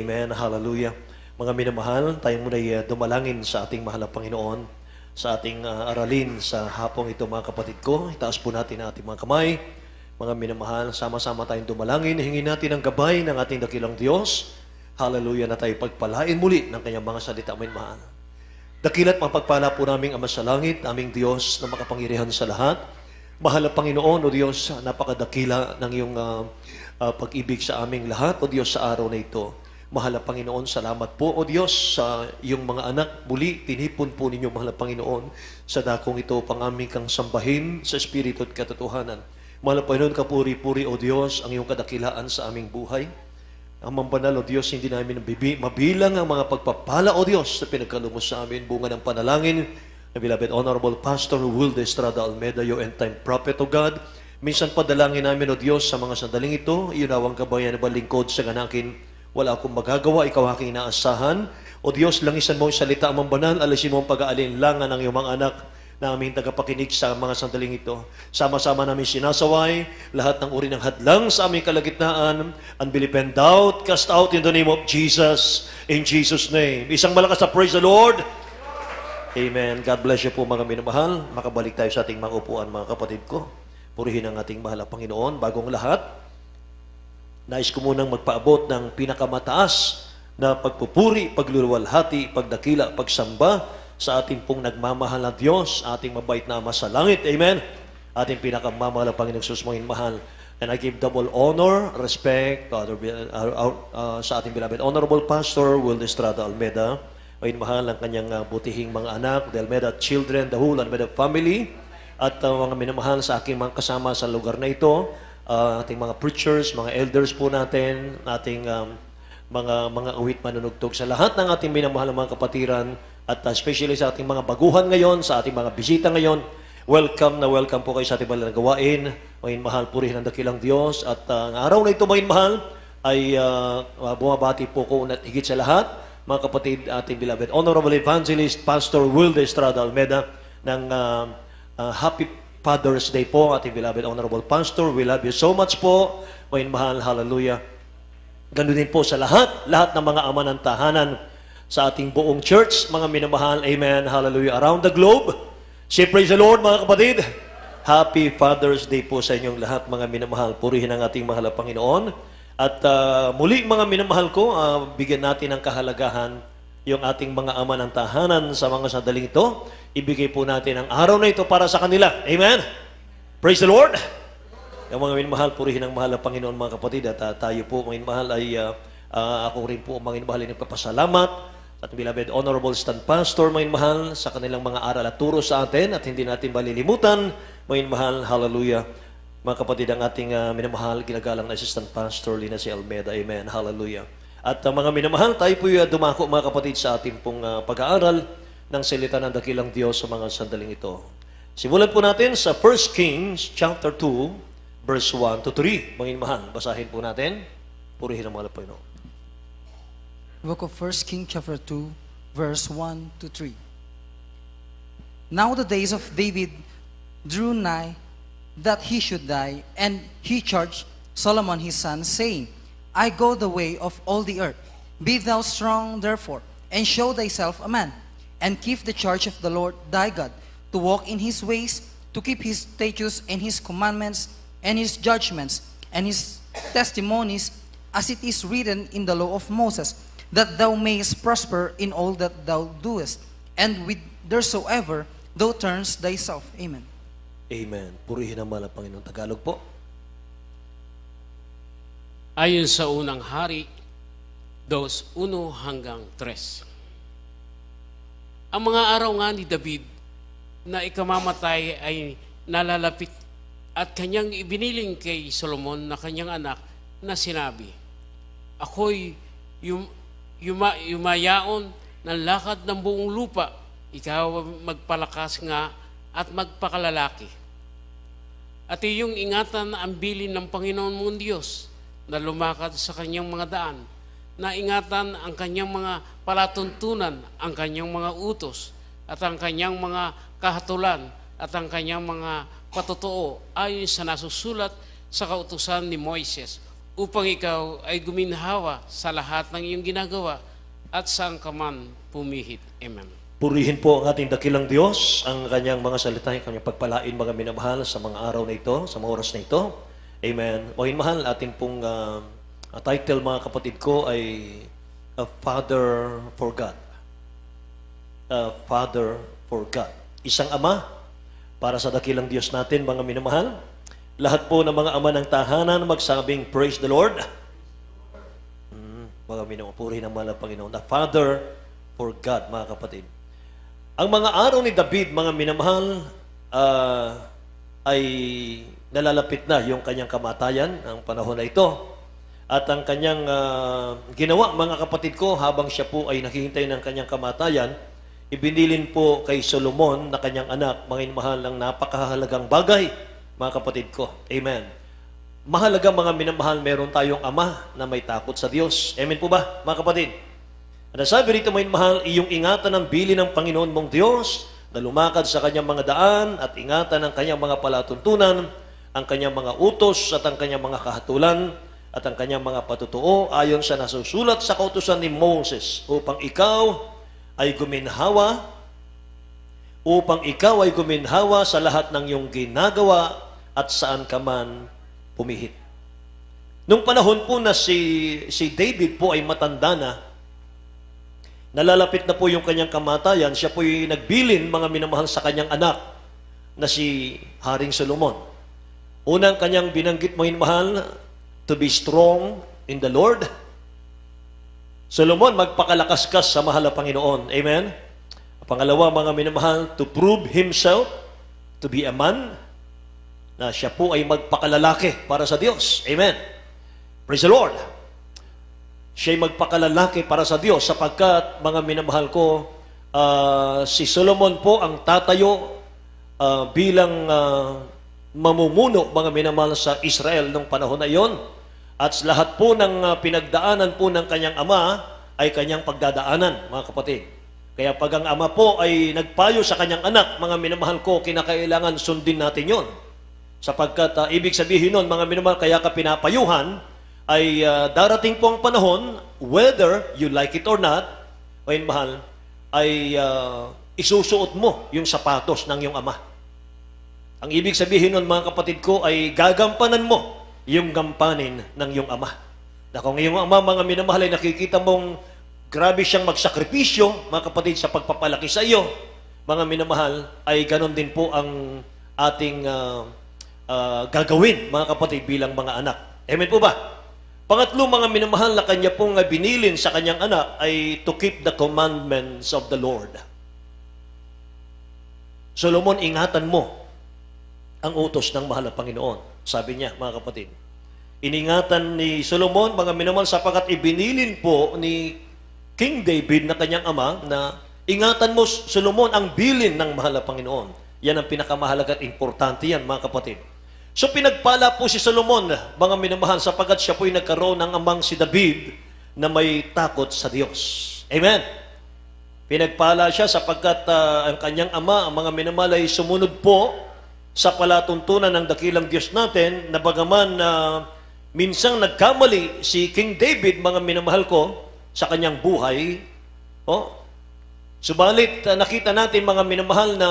Amen. Hallelujah. Mga minamahal, tayo muna dumalangin sa ating mahal na Panginoon, sa ating aralin sa hapong ito mga kapatid ko. Itaas po natin ang ating mga kamay. Mga minamahal, sama-sama tayong dumalangin. Hingin natin ang gabay ng ating dakilang Diyos. Hallelujah na tayo pagpalain muli ng kanyang mga salita, minamahal. Dakila't mapagpala po naming Ama sa langit, aming Diyos na makapangyarihan sa lahat. Mahal na Panginoon, O Diyos, napakadakila ng iyong pag-ibig sa aming lahat, O Diyos, sa araw na ito. Mahal na Panginoon, salamat po, O Diyos, sa iyong mga anak. Muli, tinipon po ninyo, mahal na Panginoon, sa dakong ito, pang aming kang sambahin sa Espiritu at katotohanan. Mahal na Panginoon, kapuri-puri, O Diyos, ang iyong kadakilaan sa aming buhay. Ang mambanal, O Diyos, hindi namin mabilang ang mga pagpapala, O Diyos, na pinagkalumos sa amin, bunga ng panalangin, na beloved Honorable Pastor Wilde Estrada Almeda, your end-time prophet, O God. Minsan padalangin namin, O Diyos, sa mga sandaling ito, iunawang kabayan na balingkod sa ganakin. Wala akong magagawa, ikaw aking inaasahan. O Diyos, langisan mo ang salita ang banal, alisin mo ang pag-aalinlangan ng iyong mga anak na aming tagapakinig sa mga sandaling ito. Sama-sama namin sinasaway lahat ng uri ng hadlang sa aming kalagitnaan. Unbelief and doubt, cast out in the name of Jesus. In Jesus' name. Isang malakas na praise the Lord. Amen. God bless you po mga minamahal. Makabalik tayo sa ating mga upuan mga kapatid ko. Purihin ang ating mahal na Panginoon. Bagong lahat, nais ko munang magpaabot ng pinakamataas na pagpupuri, pagluluwalhati, pagdakila, pagsamba sa ating pong nagmamahal na Diyos, ating mabait na Ama sa langit. Amen. Ating pinakamamahal na Panginoong Jesus, mga mahal. And I give double honor, respect sa ating beloved Honorable Pastor Wilde Estrada Almeda. Mga mahal ang kanyang butihing mga anak, the Almeda children, the whole Almeda family, at mga minamahal sa aking mga kasama sa lugar na ito, ating mga preachers, mga elders po natin, ating mga awit manunugtog sa lahat ng ating minamahal na mga kapatiran, at especially sa ating mga baguhan ngayon, sa ating mga bisita ngayon. Welcome po kayo sa ating mga gawain. Mga mahal, purihin ang dakilang Diyos. At ang araw na ito, mga mahal, ay bumabati po ko at higit sa lahat, mga kapatid, ating beloved Honorable Evangelist Pastor Wilde Estrada Almeda ng Happy Father's Day po, ating beloved Honorable Pastor. We love you so much po, mga mahal. Hallelujah. Ganun din po sa lahat ng mga ama ng tahanan sa ating buong church, mga minamahal. Amen. Hallelujah. Around the globe. Say praise the Lord, mga kapatid. Happy Father's Day po sa inyong lahat, mga minamahal. Purihin ang ating mahal na Panginoon. At muli, mga minamahal ko, bigyan natin ng kahalagahan yung ating mga ama ng tahanan sa mga sandaling ito. Ibigay po natin ang araw na ito para sa kanila. Amen? Praise the Lord! Yung mga minamahal, purihin ang mahal na Panginoon, mga kapatid. At tayo po, mga minamahal, ay ako rin po, mga minamahal, ay nagpapasalamat at beloved Honorable Stand Pastor, mga minamahal, sa kanilang mga aral at turo sa atin, at hindi natin malilimutan, mga minamahal, hallelujah. Mga kapatid, ang ating minamahal, ginagalang na Assistant Pastor Lina C. Almeda. Amen. Hallelujah. At mga minamahal, tayo po dumako, mga kapatid, sa ating pong pag-aaral ng salita ng dakilang Diyos sa mga sandaling ito. Simulan po natin sa 1 Kings chapter 2, verse 1 to 3. Mga minamahal, basahin po natin. Purihin ang mga Panginoon. Book of 1 Kings chapter 2, verse 1 to 3. Now the days of David drew nigh that he should die, and he charged Solomon his son, saying, I go the way of all the earth. Be thou strong, therefore, and show thyself a man, and keep the charge of the Lord thy God, to walk in his ways, to keep his statutes and his commandments, and his judgments, and his testimonies, as it is written in the law of Moses, that thou mayest prosper in all that thou doest, and whithersoever thou turnest thyself. Amen. Amen. Purihin ang mahal na Panginoon. Tagalog po. Ayon sa unang hari, 2:1-3. Ang mga araw nga ni David na ikamamatay ay nalalapit at kanyang ibiniling kay Solomon na kanyang anak na sinabi, Ako'y yumayaon ng lakad ng buong lupa, ikaw magpalakas nga at magpakalalaki. At iyong ingatan ang bilin ng Panginoon mong Diyos na lumakad sa kanyang mga daan, na ingatan ang kanyang mga palatuntunan, ang kanyang mga utos, at ang kanyang mga kahatulan, at ang kanyang mga patotoo ayon sa nasusulat sa kautusan ni Moises upang ikaw ay guminhawa sa lahat ng iyong ginagawa at saan ka man pumihit. Amen. Purihin po ang ating dakilang Diyos, ang kanyang mga salita, ang kanyang pagpalain, mga minamahal, sa mga araw na ito, sa mga oras na ito. Amen. Mga mahal, ating pong title, mga kapatid ko, ay A Father for God. A Father for God. Isang ama para sa dakilang Diyos natin, mga minamahal. Lahat po ng mga ama ng tahanan magsabing, Praise the Lord. Mga minamahal, purihin ang mahal ng Panginoon. A Father for God, mga kapatid. Ang mga araw ni David, mga minamahal, ay nalalapit na yung kanyang kamatayan, ang panahon na ito. At ang kanyang ginawa, mga kapatid ko, habang siya po ay naghihintay ng kanyang kamatayan, ibinilin po kay Solomon na kanyang anak, mga minamahal, ang napakahalagang bagay, mga kapatid ko. Amen. Mahalaga, mga minamahal, meron tayong ama na may takot sa Diyos. Amen po ba, mga kapatid? At sabi rito, mga mahal, iyong ingatan ang bili ng Panginoon mong Diyos na lumakad sa kanyang mga daan at ingatan ang kanyang mga palatuntunan, ang kanyang mga utos at ang kanyang mga kahatulan at ang kanyang mga patutuo ayon sa nasusulat sa kautusan ni Moses upang ikaw ay guminhawa sa lahat ng iyong ginagawa at saan ka man pumihit. Nung panahon po na si David po ay matanda na, nalalapit na po yung kanyang kamatayan, siya po yung nagbilin, mga minamahal, sa kanyang anak na si Haring Solomon. Unang kanyang binanggit, mga minamahal, to be strong in the Lord. Solomon, magpakalakas-kas sa mahal na Panginoon. Amen? Pangalawa, mga minamahal, to prove himself to be a man, na siya po ay magpakalalaki para sa Diyos. Amen? Praise the Lord. Siya'y magpakalalaki para sa Diyos sapagkat, mga minamahal ko, si Solomon po ang tatayo bilang mamumuno, mga minamahal, sa Israel nung panahon na iyon. At lahat po ng pinagdaanan po ng kanyang ama ay kanyang pagdadaanan, mga kapatid. Kaya pag ang ama po ay nagpayo sa kanyang anak, mga minamahal ko, kinakailangan sundin natin yon. Sapagkat ibig sabihin nun, mga minamahal, kaya ka pinapayuhan, ay darating po ang panahon, whether you like it or not, ay mahal, ay isusuot mo yung sapatos ng iyong ama. Ang ibig sabihin nun, mga kapatid ko, ay gagampanan mo yung gampanin ng iyong ama. Na kung iyong ama, mga minamahal, ay nakikita mong grabe siyang magsakripisyo, mga kapatid, sa pagpapalaki sa iyo, mga minamahal, ay ganon din po ang ating gagawin, mga kapatid, bilang mga anak. Amen po ba? Pangatlo, mga minamahal, na kanya pong binilin sa kanyang anak ay to keep the commandments of the Lord. Solomon, ingatan mo ang utos ng mahal na Panginoon. Sabi niya, mga kapatid. Iningatan ni Solomon, mga minamahal, sapagkat ibinilin po ni King David na kanyang ama na ingatan mo, Solomon, ang bilin ng mahal na Panginoon. Yan ang pinakamahalaga at importante yan, mga kapatid. So pinagpala po si Solomon, mga minamahal, sapagkat siya po'y nagkaroon ng amang si David na may takot sa Diyos. Amen. Pinagpala siya sapagkat ang kanyang ama, ang mga minamahal, ay sumunod po sa palatuntunan ng dakilang Diyos natin, na bagaman minsang nagkamali si King David, mga minamahal ko, sa kanyang buhay. Subalit nakita natin, mga minamahal, na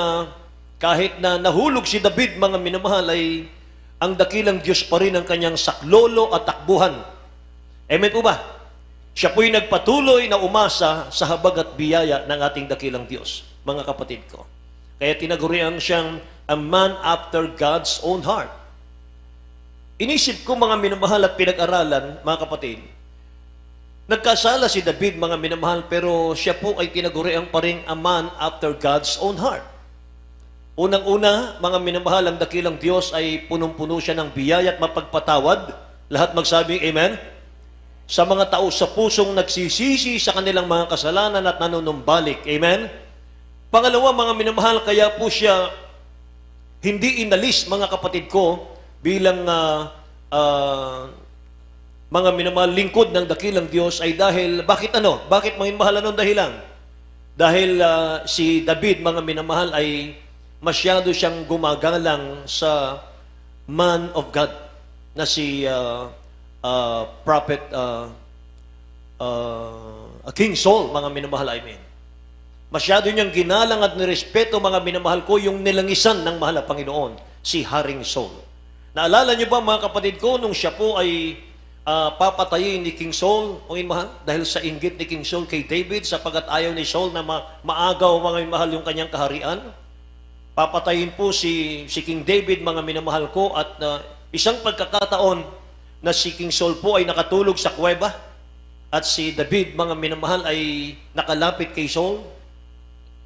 kahit na nahulog si David, mga minamahal, ay ang dakilang Diyos pa rin ang kanyang saklolo at takbuhan. Amen po ba? Siya po'y nagpatuloy na umasa sa habag at biyaya ng ating dakilang Diyos, mga kapatid ko. Kaya tinagurian siyang a man after God's own heart. Inisip ko, mga minamahal, at pinag-aralan, mga kapatid, nagkasala si David, mga minamahal, pero siya po ay tinagurian pa rin a man after God's own heart. Unang-una, mga minamahal, ang dakilang Diyos ay punong-puno siya ng biyaya at mapagpatawad. Lahat magsabing amen? Sa mga tao sa pusong nagsisisi sa kanilang mga kasalanan at nanunumbalik. Amen? Pangalawa, mga minamahal, kaya po siya hindi inalis, mga kapatid ko, bilang mga minamahal, lingkod ng dakilang Diyos ay dahil, bakit Bakit mga minamahal, anong dahilan? Dahil si David, mga minamahal, ay masyado siyang gumagalang sa man of God na si Prophet King Saul, mga minamahal, I mean. Masyado niyang ginalang at nirespeto, mga minamahal ko, yung nilangisan ng mahal na Panginoon, si Haring Saul. Naalala niyo ba, mga kapatid ko, nung siya po ay papatayin ni King Saul, mga mahal, dahil sa inggit ni King Saul kay David, sapagat ayaw ni Saul na maagaw, mga minamahal, yung kanyang kaharian. Papatayin po si King David, mga minamahal ko, at isang pagkakataon na si King Saul po ay nakatulog sa kuweba, at si David, mga minamahal, ay nakalapit kay Saul,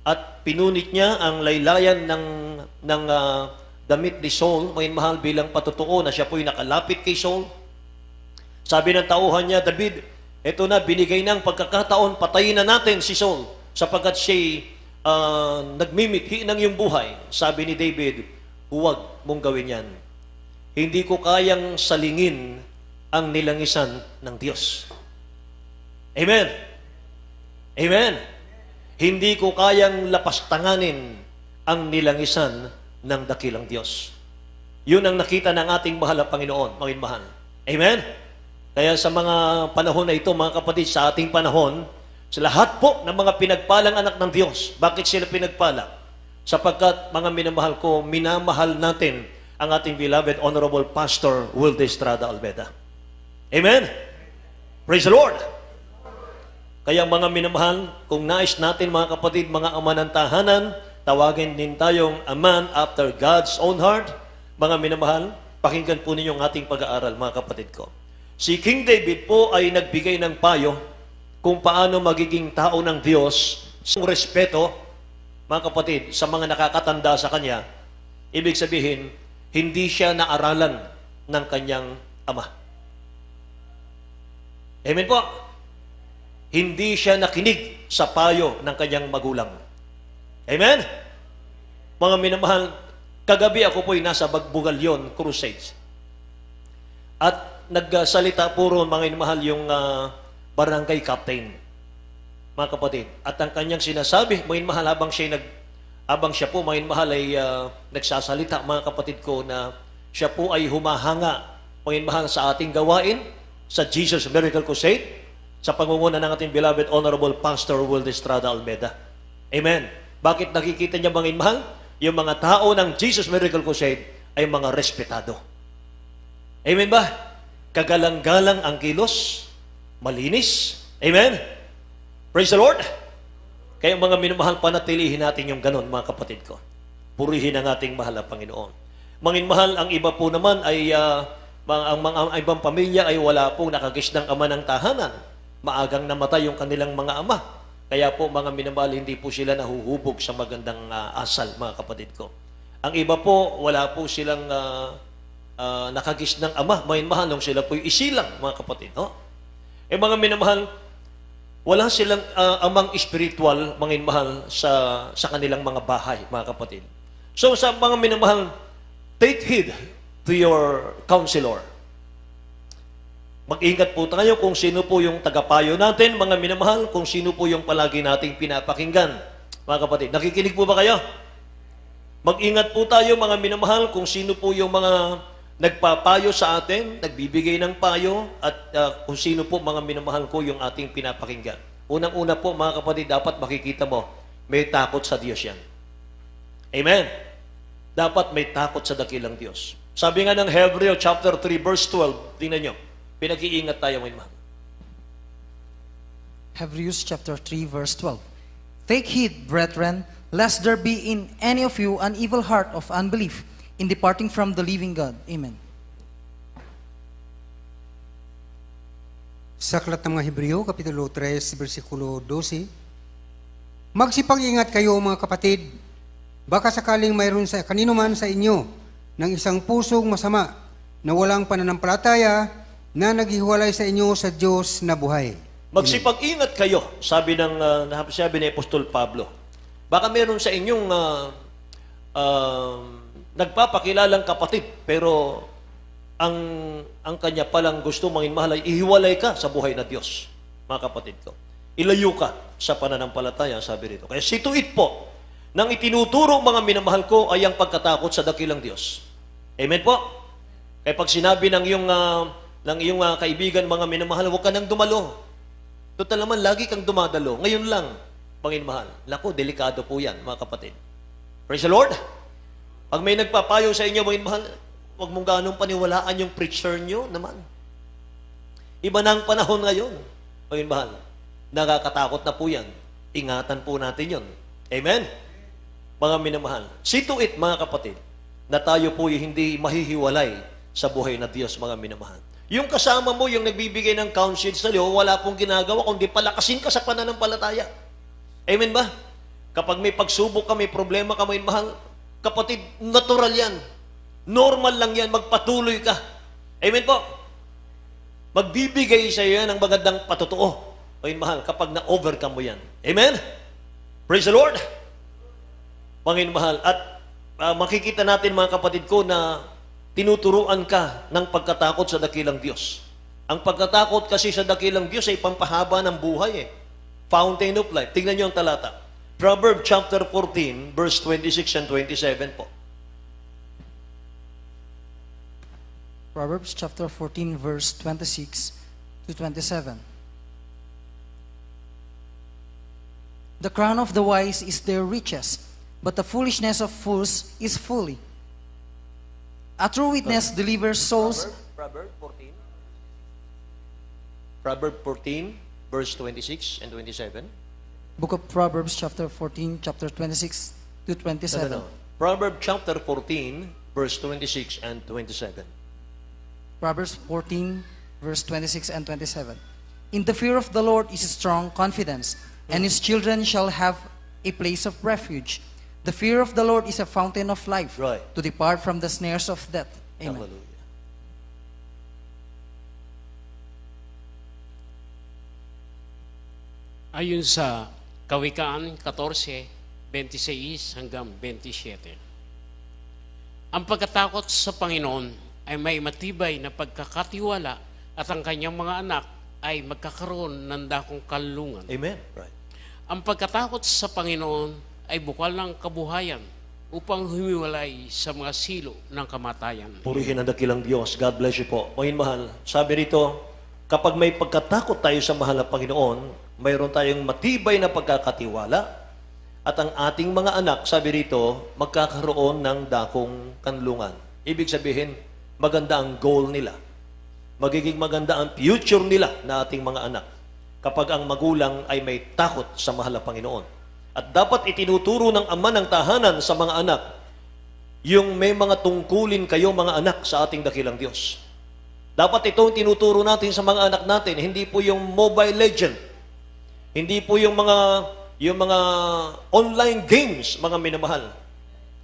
at pinunit niya ang laylayan ng damit ni Saul, mga minamahal, bilang patutuo na siya po ay nakalapit kay Saul. Sabi ng tauhan niya, David, eto na, binigay ng pagkakataon, patayin na natin si Saul, sapagkat siya nagmimithi ng iyong buhay. Sabi ni David, huwag mong gawin yan. Hindi ko kayang salingin ang nilangisan ng Diyos. Amen. Amen. Hindi ko kayang lapastanganin ang nilangisan ng dakilang Diyos. Yun ang nakita ng ating mahal na Panginoon, mga mahal. Amen? Kaya sa mga panahon na ito, mga kapatid, sa ating panahon, sa lahat po ng mga pinagpalang anak ng Diyos, bakit sila pinagpala? Sapagkat, mga minamahal ko, minamahal natin ang ating beloved Honorable Pastor Wilde Estrada Albeda. Amen? Praise the Lord! Kaya mga minamahal, kung nais natin, mga kapatid, mga ama ng tahanan, tawagin din tayong a man after God's own heart. Mga minamahal, pakinggan po ninyong ating pag-aaral, mga kapatid ko. Si King David po ay nagbigay ng payo kung paano magiging tao ng Diyos sa respeto, mga kapatid, sa mga nakakatanda sa kanya. Ibig sabihin, hindi siya naaralan ng kanyang ama. Amen po. Hindi siya nakinig sa payo ng kanyang magulang. Amen? Mga minamahal, kagabi ako po'y nasa Bagbugalyon Crusades. At nagsalita po ron, mga minamahal, yung barangay captain, mga kapatid. At ang kanyang sinasabi, mga minamahal, habang siya po, mga minamahal, ay nagsasalita, mga kapatid ko, na siya po ay humahanga, mga minamahal, sa ating gawain, sa Jesus Miracle Crusade, sa pangunguna ng ating beloved Honorable Pastor Wilde Estrada Albeda. Amen. Bakit nakikita niya, mga inmahal? Yung mga tao ng Jesus Miracle Crusade ay mga respetado. Amen ba? Kagalang-galang ang kilos, malinis. Amen. Praise the Lord. Kaya mga minamahal, panatilihin natin yung ganon, mga kapatid ko. Purihin ang ating mahal na Panginoon. Mga inmahal, ang iba po naman ay ang mga ibang pamilya ay wala pong nakagis ng ama ng tahanan. Maagang namatay yung kanilang mga ama. Kaya po, mga minamahal, hindi po sila nahuhubog sa magandang asal, mga kapatid ko. Ang iba po, wala po silang nakagis ng ama, mga minamahal, nung sila po'y isilang, mga kapatid. No? Mga minamahal, wala silang amang espiritual, mga minamahal, sa kanilang mga bahay, mga kapatid. So, sa mga minamahal, take heed to your counselor. Mag-ingat po tayo kung sino po yung tagapayo natin, mga minamahal, kung sino po yung palagi nating pinapakinggan. Mga kapatid, nakikinig po ba kayo? Mag-ingat po tayo, mga minamahal, kung sino po yung mga nagpapayo sa atin, nagbibigay ng payo, at kung sino po, mga minamahal ko, yung ating pinapakinggan. Unang-una po, mga kapatid, dapat makikita mo, may takot sa Diyos yan. Amen? Dapat may takot sa dakilang Diyos. Sabi nga ng Hebreo chapter 3 verse 12, tingnan nyo, pinag-iingat tayo, mga mahal. Hebrews chapter 3 verse 12. Take heed, brethren, lest there be in any of you an evil heart of unbelief in departing from the living God. Amen. Sa aklat ng mga Hebreo, Kapitulo 3, versikulo 12, magsipag-ingat kayo, mga kapatid, baka sakaling mayroon sa kanino man sa inyo ng isang pusong masama na walang pananampalataya na naghiwalay sa inyo sa Diyos na buhay. Magsipag-ingat kayo, sabi ni Apostol Pablo. Baka meron sa inyong nagpapakilalang kapatid, pero ang kanya palang gusto mangin mahal ay ihiwalay ka sa buhay na Diyos, mga kapatid ko. Ilayo ka sa pananampalataya, sabi rito. Kaya situit po, nang itinuturo, mga minamahal ko, ay ang pagkatakot sa dakilang Diyos. Amen po? Kaya pag sinabi ng iyong ng iyong mga kaibigan, mga minamahal, huwag ka nang dumalo. Total naman, lagi kang dumadalo. Ngayon lang, Panginoon mahal. Naku, delikado po yan, mga kapatid. Praise the Lord. Pag may nagpapayo sa inyo, Panginoon mahal, huwag mong ganong paniwalaan yung preacher nyo naman. Iba na ang panahon ngayon, Panginoon mahal. Nakakatakot na po yan. Ingatan po natin yon. Amen? Mga minamahal. See to it, mga kapatid, na tayo po hindi mahihiwalay sa buhay na Diyos, mga minamahal. Yung kasama mo, yung nagbibigay ng counsel sa iyo, wala pong ginagawa, kundi palakasin ka sa pananampalataya. Amen ba? Kapag may pagsubok ka, may problema ka, mga mahal, kapatid, natural yan. Normal lang yan, magpatuloy ka. Amen po? Magbibigay sa iyo yan ng magandang patotoo. Mga mahal, kapag na-overcome mo yan. Amen? Praise the Lord! Panginoon mahal, at makikita natin, mga kapatid ko, na tinuturuan ka ng pagkatakot sa dakilang Diyos. Ang pagkatakot kasi sa dakilang Diyos ay pampahaba ng buhay eh. Fountain of life. Tingnan niyo ang talata. Proverbs chapter 14, verse 26 and 27 po. Proverbs chapter 14, verse 26 to 27. The crown of the wise is their riches, but the foolishness of fools is folly. A true witness delivers souls. Proverbs 14. Proverbs 14, verse 26 and 27. Book of Proverbs chapter 14, chapter 26 to 27. No. Proverbs chapter 14, verse 26 and 27. Proverbs 14, verse 26 and 27. In the fear of the Lord is strong confidence, and his children shall have a place of refuge. The fear of the Lord is a fountain of life, Right. to depart from the snares of death. Amen. Hallelujah. Ayon sa Kawikaan 14, 26 hanggang 27. Ang pagkatakot sa Panginoon ay may matibay na pagkakatiwala at ang kanyang mga anak ay magkakaroon ng dakong kalungan. Amen. Right. Ang pagkatakot sa Panginoon ay bukal ng kabuhayan upang humiwalay sa mga silo ng kamatayan. Purihin ang dakilang Diyos. God bless you po. Panginoon mahal, sabi rito, kapag may pagkatakot tayo sa mahal na Panginoon, mayroon tayong matibay na pagkakatiwala at ang ating mga anak, sabi rito, magkakaroon ng dakong kanlungan. Ibig sabihin, maganda ang goal nila. Magiging maganda ang future nila na ating mga anak kapag ang magulang ay may takot sa mahal na Panginoon. At dapat itinuturo ng ama ng tahanan sa mga anak yung may mga tungkulin kayo, mga anak, sa ating dakilang Diyos. Dapat itong tinuturo natin sa mga anak natin, hindi po yung Mobile Legend, hindi po yung mga online games, mga minamahal.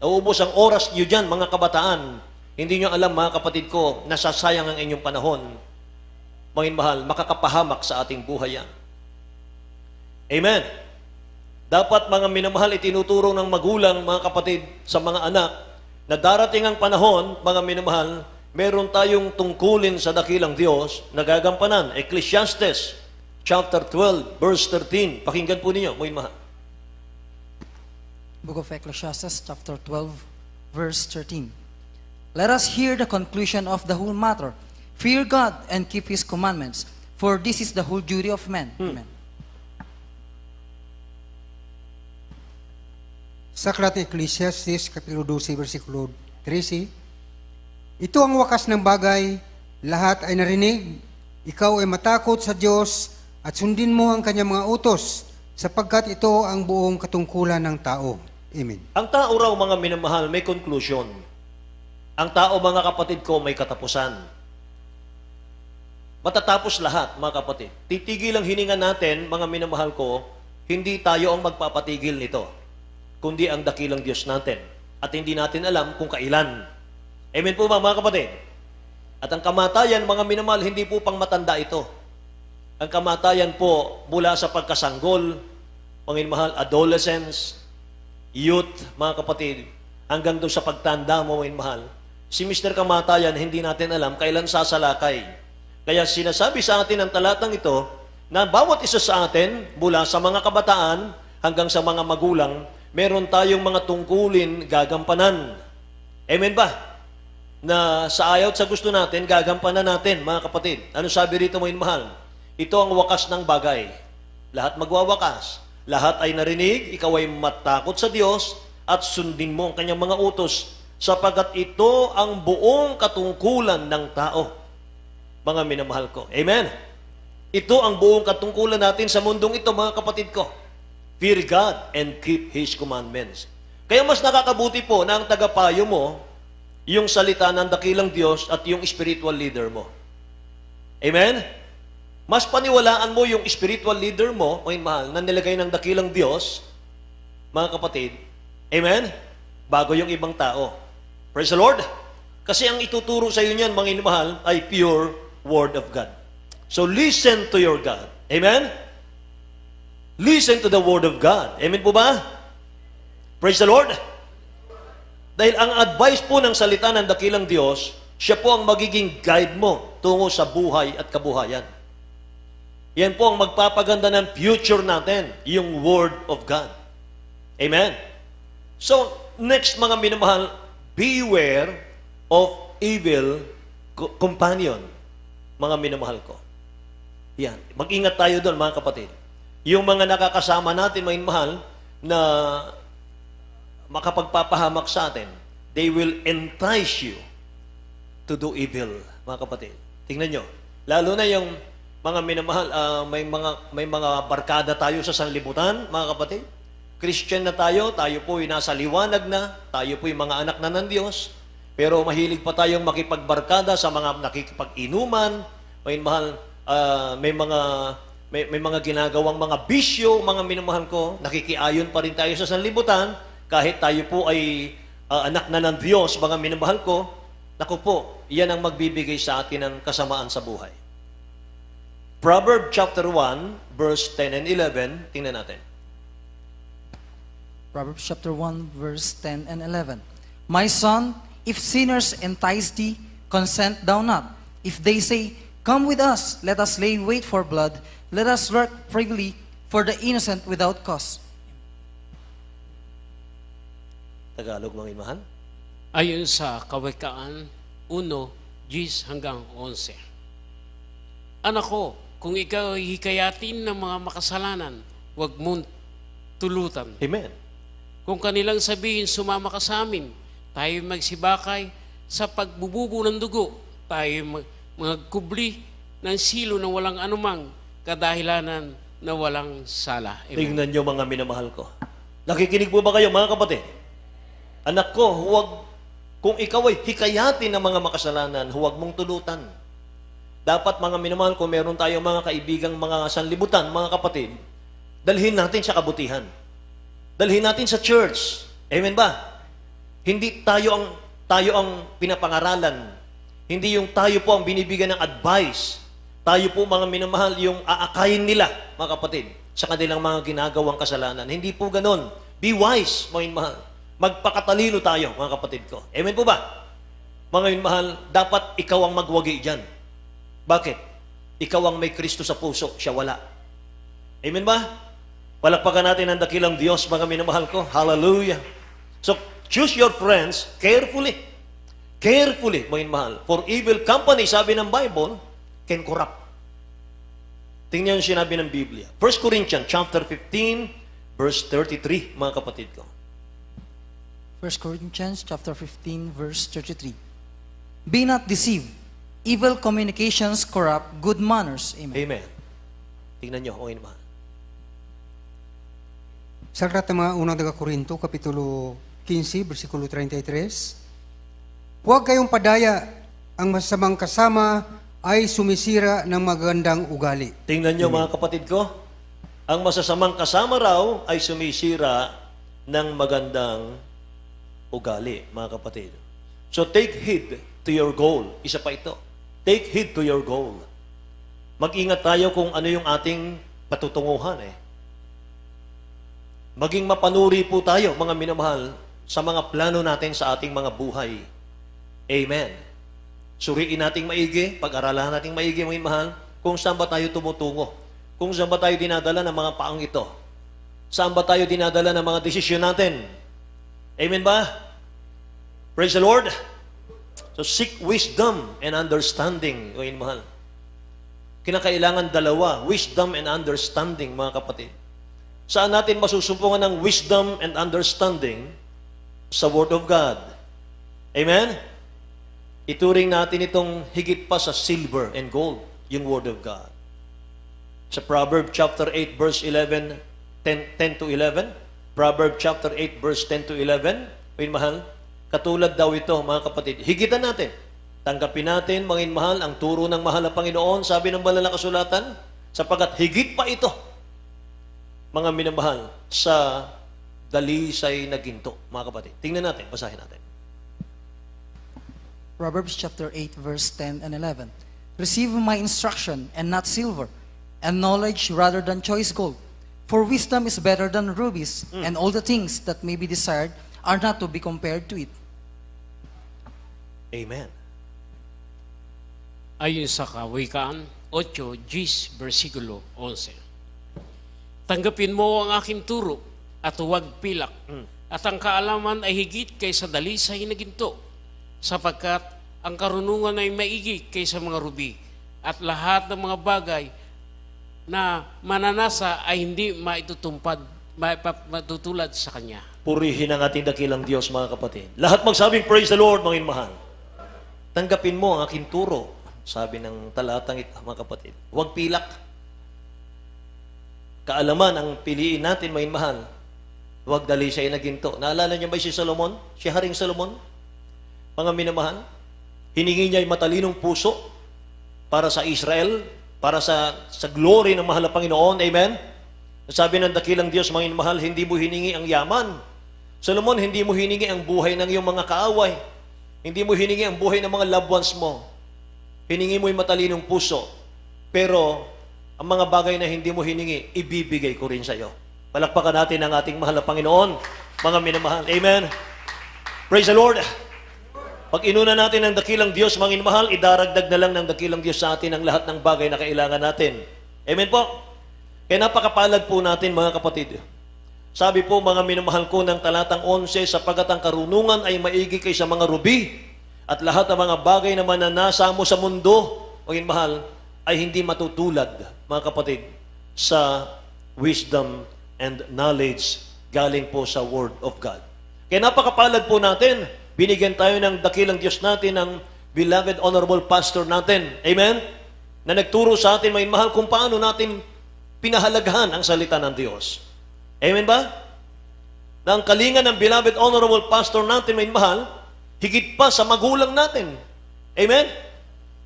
Nauubos ang oras nyo dyan, mga kabataan. Hindi nyo alam, mga kapatid ko, nasasayang ang inyong panahon. Mga mahal, makakapahamak sa ating buhay yan. Amen. Dapat, mga minamahal, itinuturo ng magulang, mga kapatid, sa mga anak, na darating ang panahon, mga minamahal, meron tayong tungkulin sa dakilang Diyos na gagampanan. Ecclesiastes chapter 12, verse 13. Pakinggan po ninyo, mga mahal. Book of Ecclesiastes chapter 12, verse 13. Let us hear the conclusion of the whole matter. Fear God and keep His commandments, for this is the whole duty of man. Amen. Sa aklat ng Ecclesiastes, Kapitulo 12, versikulo 13, ito ang wakas ng bagay, lahat ay narinig, ikaw ay matakot sa Diyos at sundin mo ang kanyang mga utos, sapagkat ito ang buong katungkulan ng tao. Amen. Ang tao raw, mga minamahal, may conclusion. Ang tao, mga kapatid ko, may katapusan. Matatapos lahat, mga kapatid. Titigil ang hininga natin, mga minamahal ko, hindi tayo ang magpapatigil nito, kundi ang dakilang Diyos natin. At hindi natin alam kung kailan. Amen po ba, mga kapatid? At ang kamatayan, mga minamahal, hindi po pang matanda ito. Ang kamatayan po mula sa pagkasanggol, mga minamahal, adolescence, youth, mga kapatid, hanggang doon sa pagtanda mo, mga minamahal. Si Mr. Kamatayan, hindi natin alam kailan sasalakay. Kaya sinasabi sa atin ang talatang ito, na bawat isa sa atin, mula sa mga kabataan hanggang sa mga magulang, meron tayong mga tungkulin gagampanan. Amen ba? na sa ayaw at sa gusto natin, gagampanan natin, mga kapatid. Ano sabi rito, mga mahal? Ito ang wakas ng bagay. Lahat magwawakas. Lahat ay narinig, ikaw ay matakot sa Diyos at sundin mo ang kanyang mga utos sapagkat ito ang buong katungkulan ng tao. Mga minamahal ko. Amen? Ito ang buong katungkulan natin sa mundong ito, mga kapatid ko. Fear God and keep His commandments. Kaya mas nakakabuti po na ang tagapayo mo, yung salita ng dakilang Diyos at yung spiritual leader mo. Amen? Mas paniwalaan mo yung spiritual leader mo, o mahal, na nilagay ng dakilang Diyos, mga kapatid. Amen? Bago yung ibang tao. Praise the Lord. Kasi ang ituturo sa iyo niyan, mga mahal, ay pure Word of God. So listen to your God. Amen? Listen to the Word of God. Amen po ba? Praise the Lord. Dahil ang advice po ng salita ng dakilang Diyos, siya po ang magiging guide mo tungo sa buhay at kabuhayan. Yan po ang magpapaganda ng future natin, yung Word of God. Amen? So, next mga minamahal, beware of evil companion, mga minamahal ko. Yan. Mag-ingat tayo doon, mga kapatid. Yung mga nakakasama natin, mga minamahal, na makapagpapahamak sa atin, they will entice you to do evil, mga kapatid. Tingnan nyo. Lalo na yung mga minamahal, may mga barkada tayo sa sanlibutan, mga kapatid. Christian na tayo po ay nasa liwanag na, tayo po ay mga anak na ng Diyos, pero mahilig pa tayong makipagbarkada sa mga nakikipag-inuman, may mga ginagawang mga bisyo, mga minamahal ko, nakikiayon pa rin tayo sa sanlibutan, kahit tayo po ay anak na ng Diyos, mga minamahal ko, naku po, yan ang magbibigay sa atin ng kasamaan sa buhay. Proverbs chapter 1, verse 10 and 11, tingnan natin. Proverbs chapter 1, verse 10 and 11. My son, if sinners entice thee, consent thou not. If they say, come with us, let us lay wait for blood, let us lurk privily for the innocent without cause. Tagalog, mga mahal. Ayon sa Kawikaan 1:10 hanggang 11. Anak ko, kung ikaw ay hikayatin ng mga makasalanan, huwag mong tulutan. Amen. Kung kanilang sabihin, sumama ka sa amin, tayo magsibakay sa pagbubugo ng dugo, tayo magkubli ng silo na walang anumang kadahilanan na walang sala. Amen. Tingnan nyo, mga minamahal ko. Nakikinig po ba kayo, mga kapatid? Anak ko, kung ikaw ay hikayatin ng mga makasalanan, huwag mong tulutan. Dapat, mga minamahal ko, meron tayong mga kaibigang mga sanlibutan, mga kapatid, dalhin natin sa kabutihan. Dalhin natin sa church. Amen ba? Hindi tayo ang pinapangaralan. Hindi yung tayo po ang binibigyan ng advice. Tayo po, mga minamahal, yung aakayin nila, mga kapatid, sa kanilang mga ginagawang kasalanan. Hindi po ganon. Be wise, mga minamahal. Magpakatalino tayo, mga kapatid ko. Amen po ba? Mga minamahal, dapat ikaw ang magwagi dyan. Bakit? Ikaw ang may Kristo sa puso, siya wala. Amen ba? Palakpakan natin ang dakilang Diyos, mga minamahal ko. Hallelujah. So, choose your friends carefully. Carefully, mga minamahal. For evil company, sabi ng Bible, can corrupt. Tingnan yung sinabi ng Biblia. 1 Corinthians chapter 15, verse 33, mga kapatid ko. 1 Corinthians chapter 15, verse 33. Be not deceived. Evil communications corrupt good manners. Amen. Amen. Tingnan nyo, mga minamahal. Sa aklat ng mga unang taga-Korinto, Kapitulo 15, versikulo 33, huwag kayong padaya, ang masasamang kasama ay sumisira ng magandang ugali. Tingnan nyo, mga kapatid ko. Ang masasamang kasama raw ay sumisira ng magandang ugali, mga kapatid. So take heed to your goal. Isa pa ito. Take heed to your goal. Mag-ingat tayo kung ano yung ating patutunguhan Maging mapanuri po tayo, mga minamahal, sa mga plano natin sa ating mga buhay. Amen. Suriin nating maigi, pag-aralan nating maigi, mga minamahal, kung saan ba tayo tumutungo. Kung saan ba tayo dinadala ng mga paang ito. Saan ba tayo dinadala ng mga desisyon natin. Amen ba? Praise the Lord. So seek wisdom and understanding, mga mahal. Kinakailangan dalawa, wisdom and understanding, mga kapatid. Saan natin masusumpungan ng wisdom and understanding? Sa Word of God. Amen? Ituring natin itong higit pa sa silver and gold, yung Word of God. Sa Proverbs chapter 8, verse 11, 10 to 11, Proverbs chapter 8, verse 10 to 11, mga mahal, katulad daw ito, mga kapatid, higitan natin. Tanggapin natin, mga mahal, ang turo ng mahal na Panginoon, sabi ng banal na kasulatan, sapagkat higit pa ito, mga minamahal, sa dalisay na ginto, mga kapatid. Tingnan natin, basahin natin. Proverbs chapter 8, verse 10 and 11. Receive my instruction, and not silver, and knowledge rather than choice gold. For wisdom is better than rubies, and all the things that may be desired are not to be compared to it. Amen. Ayon sa Kawikaan 8:10, versikulo 11. Tanggapin mo ang aking turo at huwag pilak, at ang kaalaman ay higit kaysa dalisay na ginto, sapagkat ang karunungan ay maigi kaysa mga rubi, at lahat ng mga bagay na mananasa ay hindi matutulad sa Kanya. Purihin ang ating dakilang Diyos, mga kapatid. Lahat magsabing, praise the Lord, mga mahal. Tanggapin mo ang aking turo, sabi ng talatang ito, mga kapatid. Huwag pilak. Kaalaman ang piliin natin, mga mahal. Huwag dalisay na ginto. Naalala niyo ba si Solomon? Si Haring Solomon? Mga minamahal, hiningi niya yung matalinong puso para sa Israel, para sa glory ng mahal na Panginoon. Amen? Sabi ng dakilang Diyos, mga mahal, hindi mo hiningi ang yaman. Solomon, hindi mo hiningi ang buhay ng iyong mga kaaway. Hindi mo hiningi ang buhay ng mga loved ones mo. Hiningi mo yung matalinong puso. Pero, ang mga bagay na hindi mo hiningi, ibibigay ko rin sa iyo. Palakpakan natin ang ating mahal na Panginoon, mga minamahal. Amen? Praise the Lord! Pag inuna natin ang dakilang Diyos, mga minamahal, idaragdag na lang ng dakilang Diyos sa atin ang lahat ng bagay na kailangan natin. Amen po? Kaya napakapalad po natin, mga kapatid. Sabi po, mga minamahal ko ng talatang 11, sapagat ang karunungan ay maigi kaysa mga rubi, at lahat ng mga bagay na mananasa mo sa mundo, mga minamahal, ay hindi matutulad, mga kapatid, sa wisdom and knowledge galing po sa Word of God. Kaya napakapalad po natin, binigyan tayo ng dakilang Diyos natin, ng beloved honorable pastor natin, amen? Na nagturo sa atin, mga mahal, kung paano natin pinahalagahan ang salita ng Diyos. Amen ba? Na ang kalinga ng beloved honorable pastor natin, mga mahal, higit pa sa magulang natin. Amen?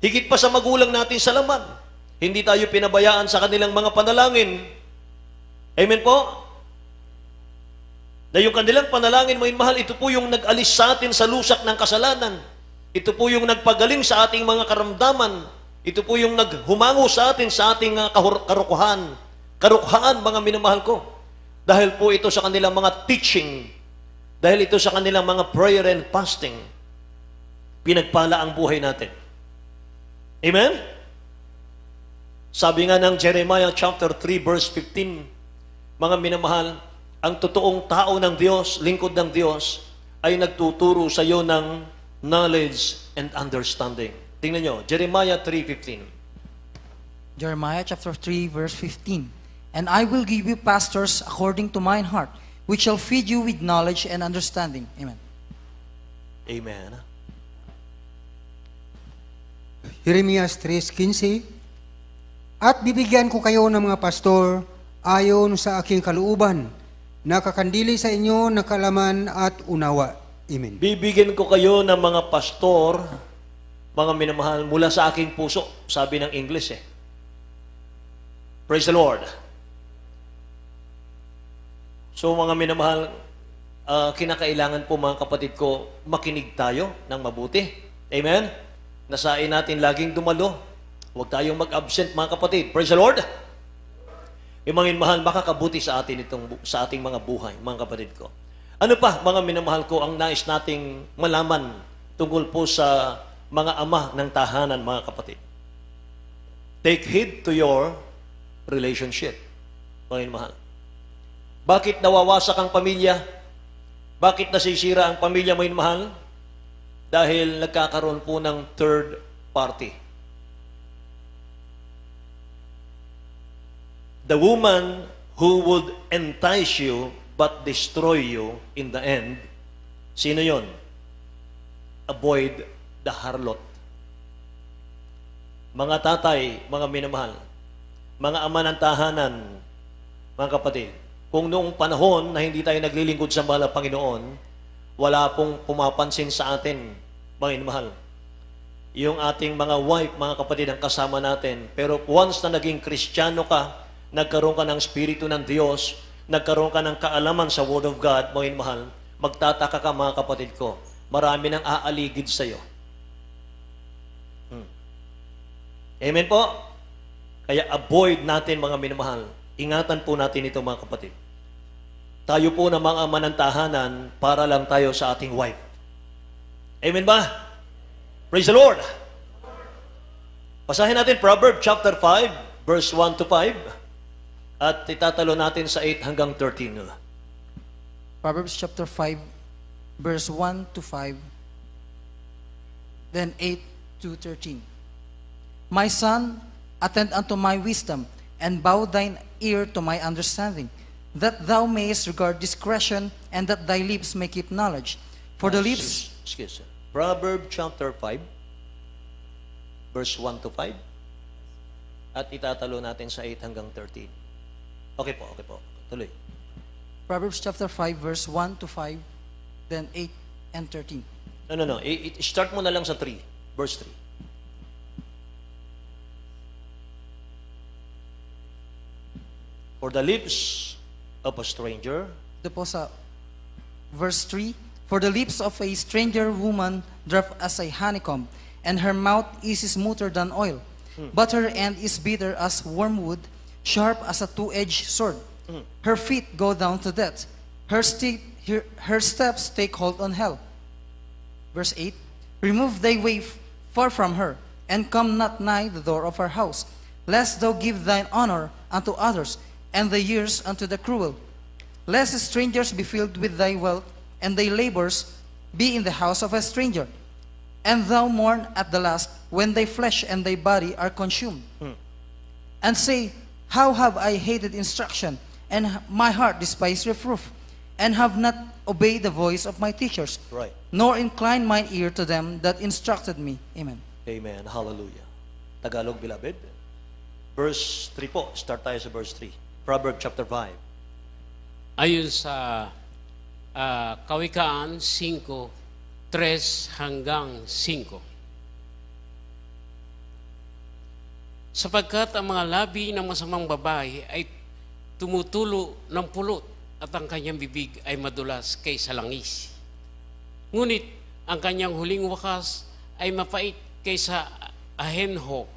Higit pa sa magulang natin sa laman. Hindi tayo pinabayaan sa kanilang mga panalangin. Amen po? Na yung kanilang panalangin, mga mahal, ito po yung nag-alis sa atin sa lusak ng kasalanan. Ito po yung nagpagaling sa ating mga karamdaman. Ito po yung naghumango sa atin sa ating karukuhan. Karukuhan, mga minamahal ko. Dahil po ito sa kanilang mga teaching. Dahil ito sa kanilang mga prayer and fasting. Pinagpala ang buhay natin. Amen? Sabi nga ng Jeremiah chapter 3 verse 15, mga minamahal, ang totoong tao ng Diyos, lingkod ng Diyos, ay nagtuturo sa iyo ng knowledge and understanding. Tingnan nyo, Jeremiah 3:15. Jeremiah chapter 3, verse 15. And I will give you pastors according to mine heart, which shall feed you with knowledge and understanding. Amen. Amen. Jeremias 3:15. At bibigyan ko kayo ng mga pastor ayon sa aking kalooban, na kakandili sa inyo ng kaalaman at unawa. Amen. Bibigyan ko kayo ng mga pastor, mga minamahal, mula sa aking puso, sabi ng English eh. Praise the Lord. So mga minamahal, kinakailangan po mga kapatid ko, makinig tayo ng mabuti. Amen? Nasain natin laging dumalo. Huwag tayong mag-absent, mga kapatid. Praise the Lord. Yung mga minamahal, makakabuti sa atin sa ating mga buhay, mga kapatid ko. Ano pa, mga minamahal ko, ang nais nating malaman tungkol po sa mga ama ng tahanan, mga kapatid. Take heed to your relationship, mga minamahal. Bakit nawawasak ang pamilya? Bakit nasisira ang pamilya, mga minamahal? dahil nagkakaroon po ng third party. The woman who would entice you but destroy you in the end, sino yon? Avoid the harlot. Mga tatay, mga minamahal, mga ama ng tahanan, mga kapatid, kung noong panahon na hindi tayo naglilingkod sa mahal na Panginoon, wala pong pumapansin sa atin, mga minamahal. Yung ating mga wife, mga kapatid, ang kasama natin. Pero once na naging Kristiyano ka, nagkaroon ka ng Espiritu ng Diyos, nagkaroon ka ng kaalaman sa Word of God, mga mahal, magtataka ka, mga kapatid ko, marami nang aaligid sa iyo. Amen po? Kaya avoid natin, mga minamahal. Ingatan po natin ito, mga kapatid. Tayo po na mga ama ng tahanan, para lang tayo sa ating wife. Amen ba? Praise the Lord! Basahin natin Proverbs chapter 5, verse 1 to 5. At itatalo natin sa 8 hanggang 13. Proverbs chapter 5, verse 1 to 5, then 8 to 13. My son, attend unto my wisdom, and bow thine ear to my understanding, that thou mayest regard discretion, and that thy lips may keep knowledge. For the lips... Excuse me. Proverbs chapter 5, verse 1 to 5. At itatalo natin sa 8 hanggang 13. Okay po. Tuloy. Proverbs chapter 5, verse 1 to 5, then 8 and 13. No. Start mo na lang sa 3. Verse 3. For the lips of a stranger, Ito po sa verse 3, for the lips of a stranger woman drop as a honeycomb, and her mouth is smoother than oil, but her end is bitter as wormwood, sharp as a two-edged sword. Her feet go down to death. Her steps take hold on hell. Verse 8, remove thy way far from her, and come not nigh the door of her house, lest thou give thine honor unto others, and thy years unto the cruel. Lest strangers be filled with thy wealth, and thy labors be in the house of a stranger. And thou mourn at the last, when thy flesh and thy body are consumed. And say, how have I hated instruction, and my heart despised reproof, and have not obeyed the voice of my teachers, right. nor inclined mine ear to them that instructed me. Amen. Amen. Hallelujah. Tagalog, beloved. Verse 3 po. Start tayo sa verse 3. Proverbs chapter 5. Ayon sa Kawikaan 5, 3 hanggang 5. Sapagkat ang mga labi ng masamang babae ay tumutulo ng pulot, at ang kanyang bibig ay madulas kaysa langis. Ngunit ang kanyang huling wakas ay mapait kaysa ahenho,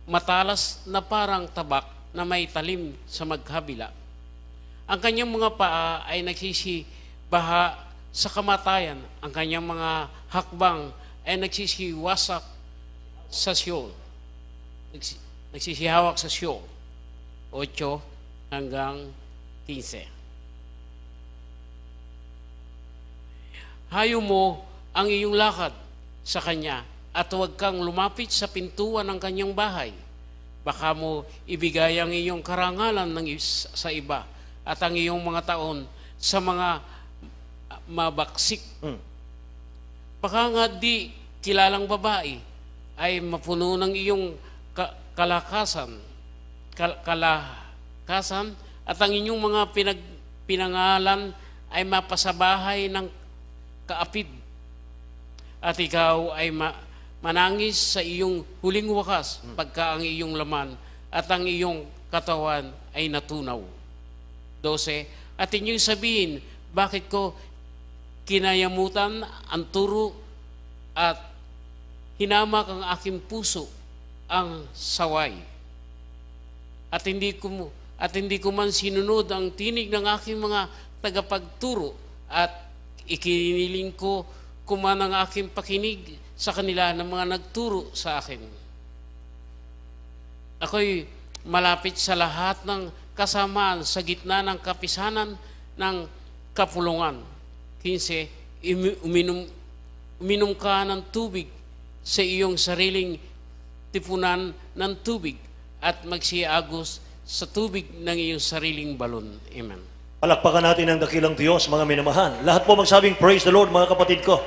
matalas na parang tabak na may talim sa magkabila. Ang kanyang mga paa ay nagsisibaha sa kamatayan. Ang kanyang mga hakbang ay nagsisiwasak sa Sheol. Nagsisihawak sa Sheol. 8 hanggang 15. Hayo mo ang iyong lakad sa kanya, at huwag kang lumapit sa pintuan ng kanyang bahay. Baka mo ibigay ang iyong karangalan sa iba, at ang iyong mga taon sa mga mabaksik. Baka nga di kilalang babae ay mapuno ng iyong kalakasan, at ang inyong mga pinangalan ay mapasabahay ng kaapid, at ikaw ay manangis sa iyong huling wakas pagka ang iyong laman at ang iyong katawan ay natunaw. 12, at inyong sabihin, bakit ko kinayamutan ang turo at hinamak ang aking puso ang saway, at hindi ko man sinunod ang tinig ng aking mga tagapagturo, at ikiniling ko kuman ang aking pakinig sa kanila ng mga nagturo sa akin. Ako'y malapit sa lahat ng kasamaan sa gitna ng kapisanan ng kapulungan. 15, uminom ka ng tubig sa iyong sariling tipunan ng tubig at magsiagos sa tubig ng iyong sariling balon. Amen. Palakpakan natin ang dakilang Diyos, mga minamahal. Lahat po magsabing, praise the Lord, mga kapatid ko.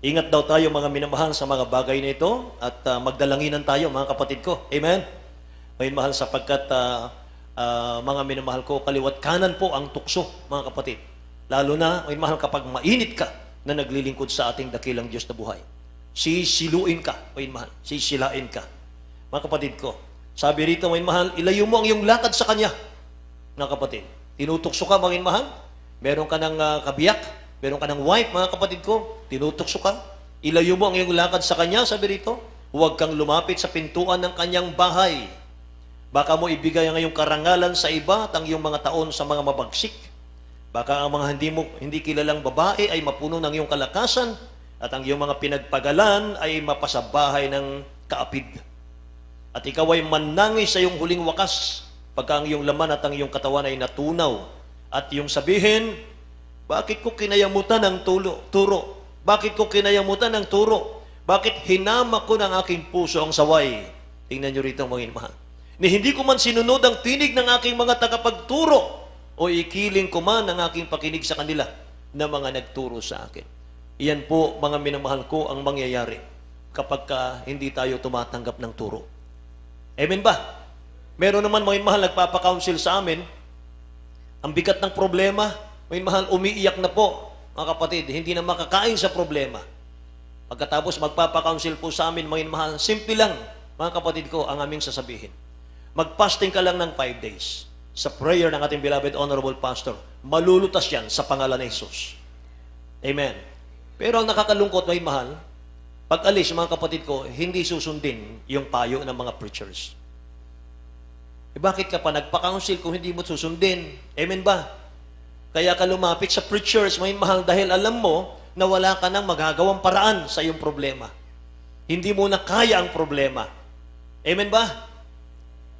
Ingat daw tayo, mga minamahal, sa mga bagay na ito at magdalanginan tayo, mga kapatid ko. Amen? Mahal sapagkat mga minamahal ko, kaliwat kanan po ang tukso, mga kapatid. Lalo na, mahal, kapag mainit ka na naglilingkod sa ating dakilang Diyos na buhay. Sisiluin ka, mahal, sisilain ka. Mga kapatid ko, sabi rito, mahal, ilayo mo ang iyong lakad sa Kanya, mga kapatid. Tinutukso ka, mga mahal. Meron ka ng kabiyak, meron ka ng wife, mga kapatid ko. Tinutukso ka. Ilayo mo ang iyong lakad sa Kanya, sabi rito. Huwag kang lumapit sa pintuan ng Kanyang bahay. Baka mo ibigay ang iyong karangalan sa iba at ang iyong mga taon sa mga mabagsik. Baka ang mga hindi kilalang babae ay mapuno ng iyong kalakasan at ang iyong mga pinagpagalan ay mapasabahay ng kaapid. At ikaw ay manangis sa iyong huling wakas pagka ang iyong laman at ang iyong katawan ay natunaw. At iyong sabihin, bakit ko kinayamutan ng turo? Bakit ko kinayamutan ng turo? Bakit hinama ko ng aking puso ang saway? Tingnan niyo rito, mga mahal. Ni hindi ko man sinunod ang tinig ng aking mga tagapagturo o ikiling ko man ang aking pakinig sa kanila na mga nagturo sa akin. Iyan po, mga minamahal ko, ang mangyayari kapag hindi tayo tumatanggap ng turo. Amen ba? Meron naman, mga mahal, nagpapakounsel sa amin. Ang bigat ng problema, mga mahal, umiiyak na po, mga kapatid, hindi na makakain sa problema. Pagkatapos magpapakounsel po sa amin, mga mahal, simple lang, mga kapatid ko, ang aming sasabihin. Mag-fasting ka lang ng 5 days. Sa prayer ng ating beloved honorable pastor, malulutas yan sa pangalan ni Jesus. Amen. Pero ang nakakalungkot, mga mahal, pag alis, mga kapatid ko, hindi susundin yung payo ng mga preachers. Bakit ka pa nagpa-counsel kung hindi mo susundin? Amen ba? Kaya ka lumapit sa preachers, mga mahal, dahil alam mo na wala ka nang magagawang paraan sa iyong problema. Hindi mo na kaya ang problema. Amen ba?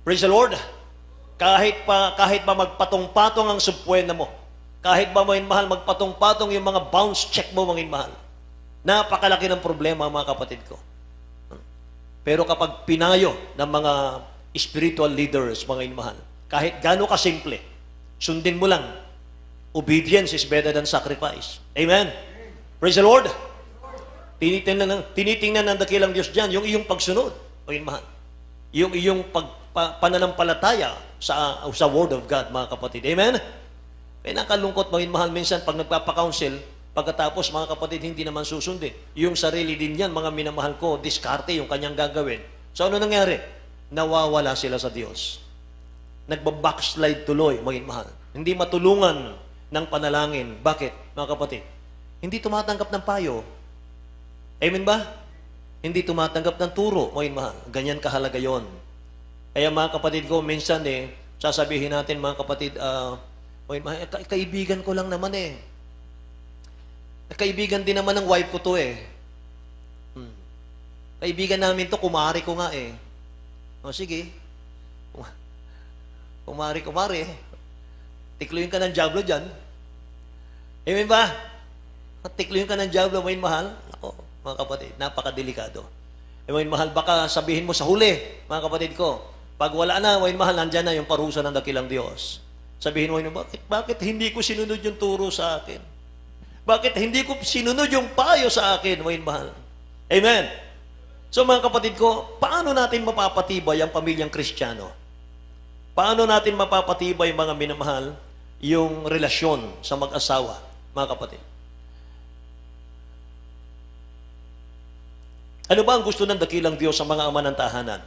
Praise the Lord. Kahit pa magpatong-patong ang subpuena mo, kahit ba, mga mahal, magpatong-patong yung mga bounce check mo, mga mahal, napakalaki ng problema, mga kapatid ko. Pero kapag pinayo ng mga spiritual leaders, mga mahal, kahit gaano kasimple, sundin mo lang. Obedience is better than sacrifice. Amen? Praise the Lord. Tinitingnan ng dakilang Diyos dyan, yung iyong pagsunod, mga mahal. Yung iyong pananampalataya sa Word of God, mga kapatid. Amen? Kaya nakalungkot, mga mahal, minsan pag nagpapakounsel, pagkatapos, mga kapatid, hindi naman susundin. Yung sarili din yan, mga minamahal ko, diskarte yung kanyang gagawin. So ano nangyari? Nawawala sila sa Diyos. Nagbabackslide tuloy, mga mahal. Hindi matulungan ng panalangin. Bakit, mga kapatid? Hindi tumatanggap ng payo. Amen ba? Hindi tumatanggap ng turo, mga mahal. Ganyan kahalaga yon. Kaya, mga kapatid ko, minsan sasabihin natin, mga kapatid, kaibigan ko lang naman Kaibigan din naman ng wife ko to Kaibigan namin to, kumari ko nga O sige. Kumari. Tikluin ka ng diablo dyan. Amen ba? Tikluin ka ng diablo, may mahal. Ako, mga kapatid, napakadelikado. May mahal, baka sabihin mo sa huli, mga kapatid ko, pag wala na, may mahal, nandyan na yung parusa ng dakilang Diyos. Sabihin mo, bakit hindi ko sinunod yung turo sa akin? Bakit hindi ko sinunod yung payo sa akin, may mahal? Amen. So, mga kapatid ko, paano natin mapapatibay ang pamilyang Kristiyano? Paano natin mapapatibay, mga minamahal, yung relasyon sa mag-asawa, mga kapatid? Ano ba ang gusto ng dakilang Diyos sa mga ama ng tahanan?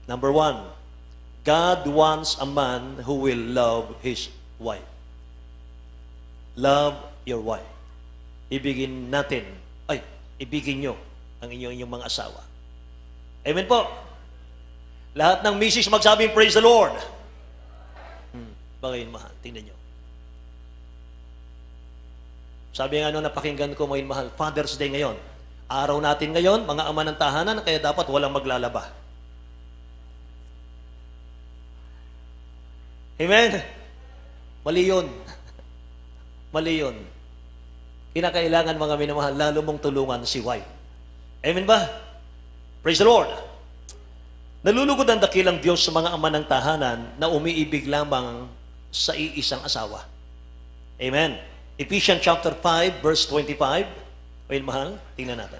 Number 1, God wants a man who will love his wife. Love your wife. Ibigin nyo ang inyong mga asawa. Amen po. Lahat ng misis magsabing, praise the Lord. Bagay mahal, tingnan nyo. Sabi nga napakinggan ko, mga mahal, Father's Day ngayon. Araw natin ngayon, mga ama ng tahanan, kaya dapat walang maglalaba. Amen? Mali yun. Mali yun. kinakailangan mga minamahal, lalo mong tulungan si wife. Amen ba? Praise the Lord. Nalulugod ang dakilang Diyos sa mga ama ng tahanan na umiibig lamang sa iisang asawa. Amen. Ephesians chapter 5, verse 25. Ayun, mahal, tingnan natin.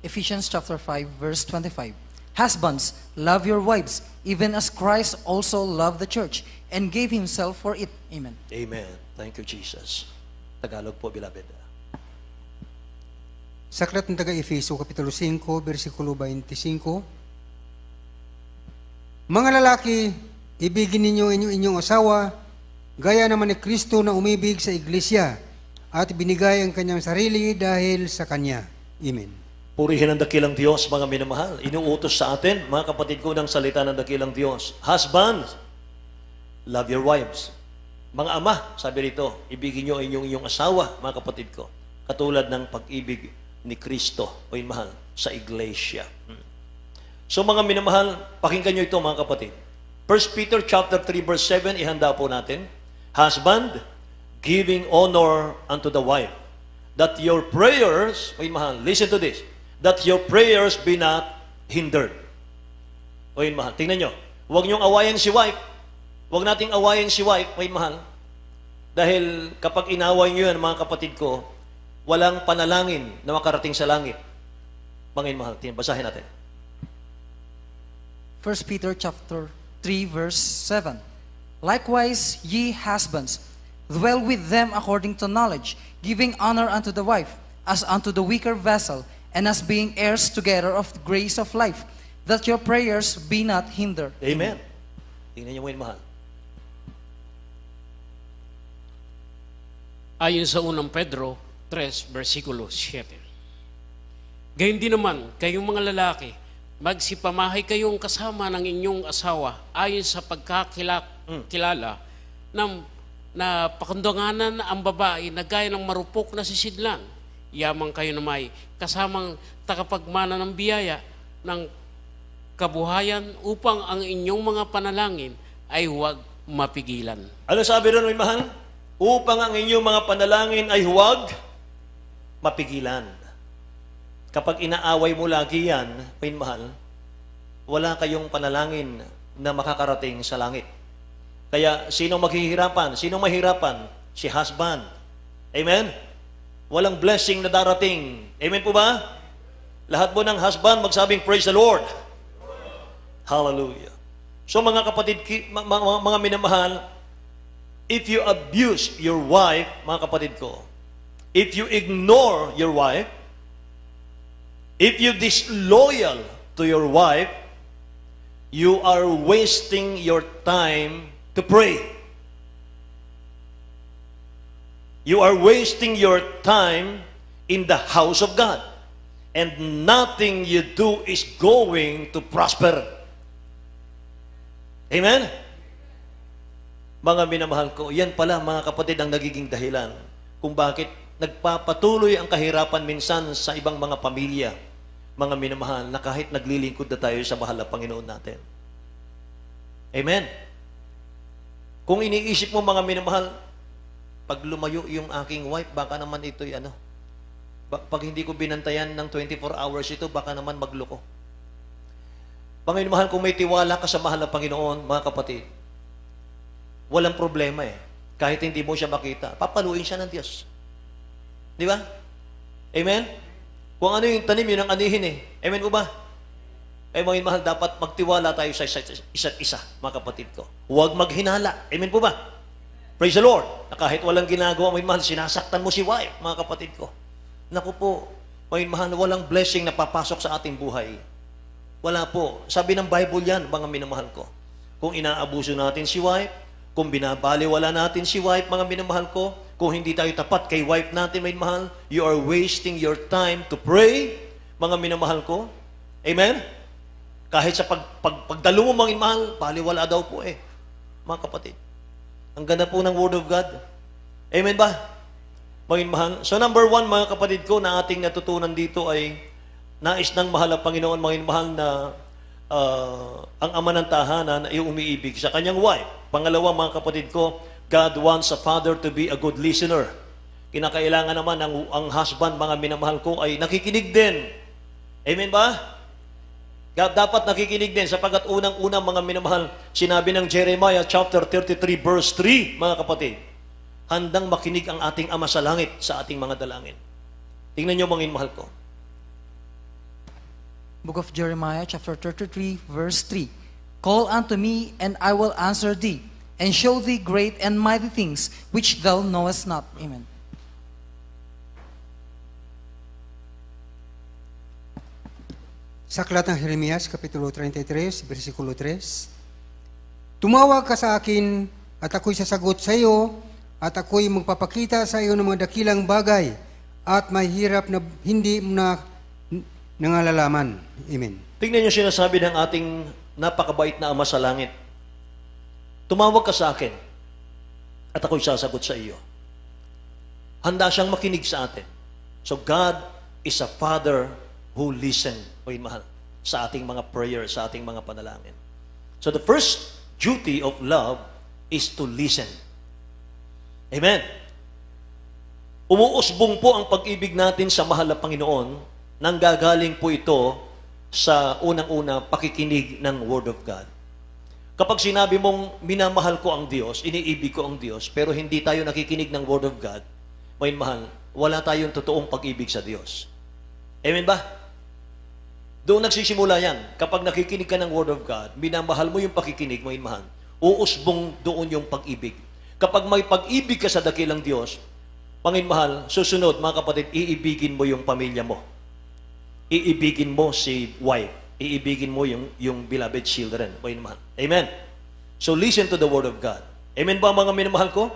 Ephesians chapter 5, verse 25. Husbands, love your wives, even as Christ also loved the church and gave himself for it. Amen. Amen. Thank you, Jesus. Tagalog po, beloved. Sa aklat ng taga-Efeso, Kapitulo 5, versikulo 25, mga lalaki, ibigin ninyo inyong asawa, gaya naman ni Kristo na umibig sa iglesia at binigay ang kanyang sarili dahil sa kanya. Amen. Purihin ang dakilang Diyos, mga minamahal. Inuutos sa atin, mga kapatid ko, ng salita ng dakilang Diyos. Husbands, love your wives. Mga ama, sabi rito, ibigin nyo inyong asawa, mga kapatid ko. Katulad ng pag-ibig ni Kristo, o mahal, sa iglesia. So mga minamahal, pakinggan nyo ito, mga kapatid. 1 Peter chapter 3 verse 7, ihanda po natin. Husband, giving honor unto the wife, that your prayers, o mahal, listen to this, that your prayers be not hindered. O mahal, tingnan nyo, huwag nyong awayan si wife, huwag nating awayan si wife, o mahal, dahil kapag inaway nyo yan, mga kapatid ko, walang panalangin na makarating sa langit. Mga mahal, basahin natin. 1 Peter chapter 3, verse 7. Likewise, ye husbands, dwell with them according to knowledge, giving honor unto the wife, as unto the weaker vessel, and as being heirs together of the grace of life, that your prayers be not hindered. Amen. Tingnan niyo mo yun, mahal. Ayon sa unang Pedro 3, versikulo 7. Gayun din naman, kayong mga lalaki, magsipamahay kayong kasama ng inyong asawa ayon sa pagkakilala na pakundunganan ang babae na gaya ng marupok na sisidlan. Yamang kayo na may kasamang takapagmana ng biyaya ng kabuhayan upang ang inyong mga panalangin ay huwag mapigilan. Ano sabi ron, may mahal? Upang ang inyong mga panalangin ay huwag mapigilan. Kapag inaaway mo lagi yan, may mahal, wala kayong panalangin na makakarating sa langit. Kaya, sino maghihirapan? Sino mahirapan? Si husband. Amen? Walang blessing na darating. Amen po ba? Lahat po ng husband magsabing, praise the Lord. Hallelujah. So mga kapatid, mga minamahal, if you abuse your wife, mga kapatid ko, if you ignore your wife, if you disloyal to your wife, you are wasting your time to pray. You are wasting your time in the house of God. And nothing you do is going to prosper. Amen? Mga minamahal ko, yan pala mga kapatid ang nagiging dahilan kung bakit nagpapatuloy ang kahirapan minsan sa ibang mga pamilya, mga minamahal, na kahit naglilingkod na tayo sa mahal na Panginoon natin. Amen? Kung iniisip mo mga minamahal, pag lumayo yung aking wife, baka naman ito'y pag hindi ko binantayan ng 24 hours ito, baka naman magloko. Mga minamahal, kung may tiwala ka sa mahal na Panginoon, mga kapatid, walang problema eh. Kahit hindi mo siya makita, papaluin siya ng Diyos. Di ba? Amen? Kung ano yung tanim, yun ang anihin eh. Amen po ba? Eh mga mahal, dapat magtiwala tayo sa isa't isa, mga kapatid ko. Huwag maghinala. Amen po ba? Praise the Lord. Na kahit walang ginagawa, mga mahal, sinasaktan mo si wife, mga kapatid ko. Naku po, mga mahal, walang blessing na papasok sa ating buhay. Wala po. Sabi ng Bible yan, mga minamahal ko. Kung inaabuso natin si wife, kung binabaliwala natin si wife, mga minamahal ko, kung hindi tayo tapat kay wife natin, may mahal, you are wasting your time to pray, mga minamahal ko. Amen? Kahit sa pagdalo mo, mga mahal, baliwala daw po eh. Mga kapatid. Ang ganda po ng Word of God. Amen ba? Mga mahal. So number 1, mga kapatid ko, na ating natutunan dito ay nais ng mahal na Panginoon, mga mahal, na ang ama ng tahanan ay umiibig sa kanyang wife. Pangalawa, mga kapatid ko, God wants a father to be a good listener. kinakailangan naman ang husband, mga minamahal ko, ay nakikinig din. Amen ba? Dapat nakikinig din sapagkat unang-unang mga minamahal, sinabi ng Jeremiah chapter 33 verse 3, mga kapatid, handang makinig ang ating Ama sa langit sa ating mga dalangin. Tingnan niyo mga minamahal ko. Book of Jeremiah, chapter 33, verse 3. Call unto me, and I will answer thee, and show thee great and mighty things, which thou knowest not. Amen. Sa aklat ng Jeremias, Kapitulo 33, versikulo 3, Tumawag ka sa akin, at ako'y sasagot sa iyo, at ako'y magpapakita sa iyo ng mga dakilang bagay, at may hirap na hindi mo na nangalalaman. Amen. Tingnan niyo sinasabi ng ating napakabait na Ama sa langit. Tumawag ka sa akin, at ako'y sasagot sa iyo. Handa siyang makinig sa atin. So God is a Father who listens, mahal, sa ating mga prayer, sa ating mga panalangin. So the first duty of love is to listen. Amen. Umuusbong po ang pag-ibig natin sa mahal na Panginoon, nanggagaling po ito sa unang-una pakikinig ng Word of God. Kapag sinabi mong minamahal ko ang Diyos, iniibig ko ang Diyos, pero hindi tayo nakikinig ng Word of God, mahal, wala tayong totoong pag-ibig sa Diyos. Amen ba? Doon nagsisimula yan. Kapag nakikinig ka ng Word of God, minamahal mo yung pakikinig, mahal, uusbong doon yung pag-ibig. Kapag may pag-ibig ka sa dakilang Diyos, mahal, susunod, mga kapatid, iibigin mo yung pamilya mo. Iibigin mo si wife. Iibigin mo yung beloved children. Mahal. Amen. So listen to the Word of God. Amen ba mga minamahal ko?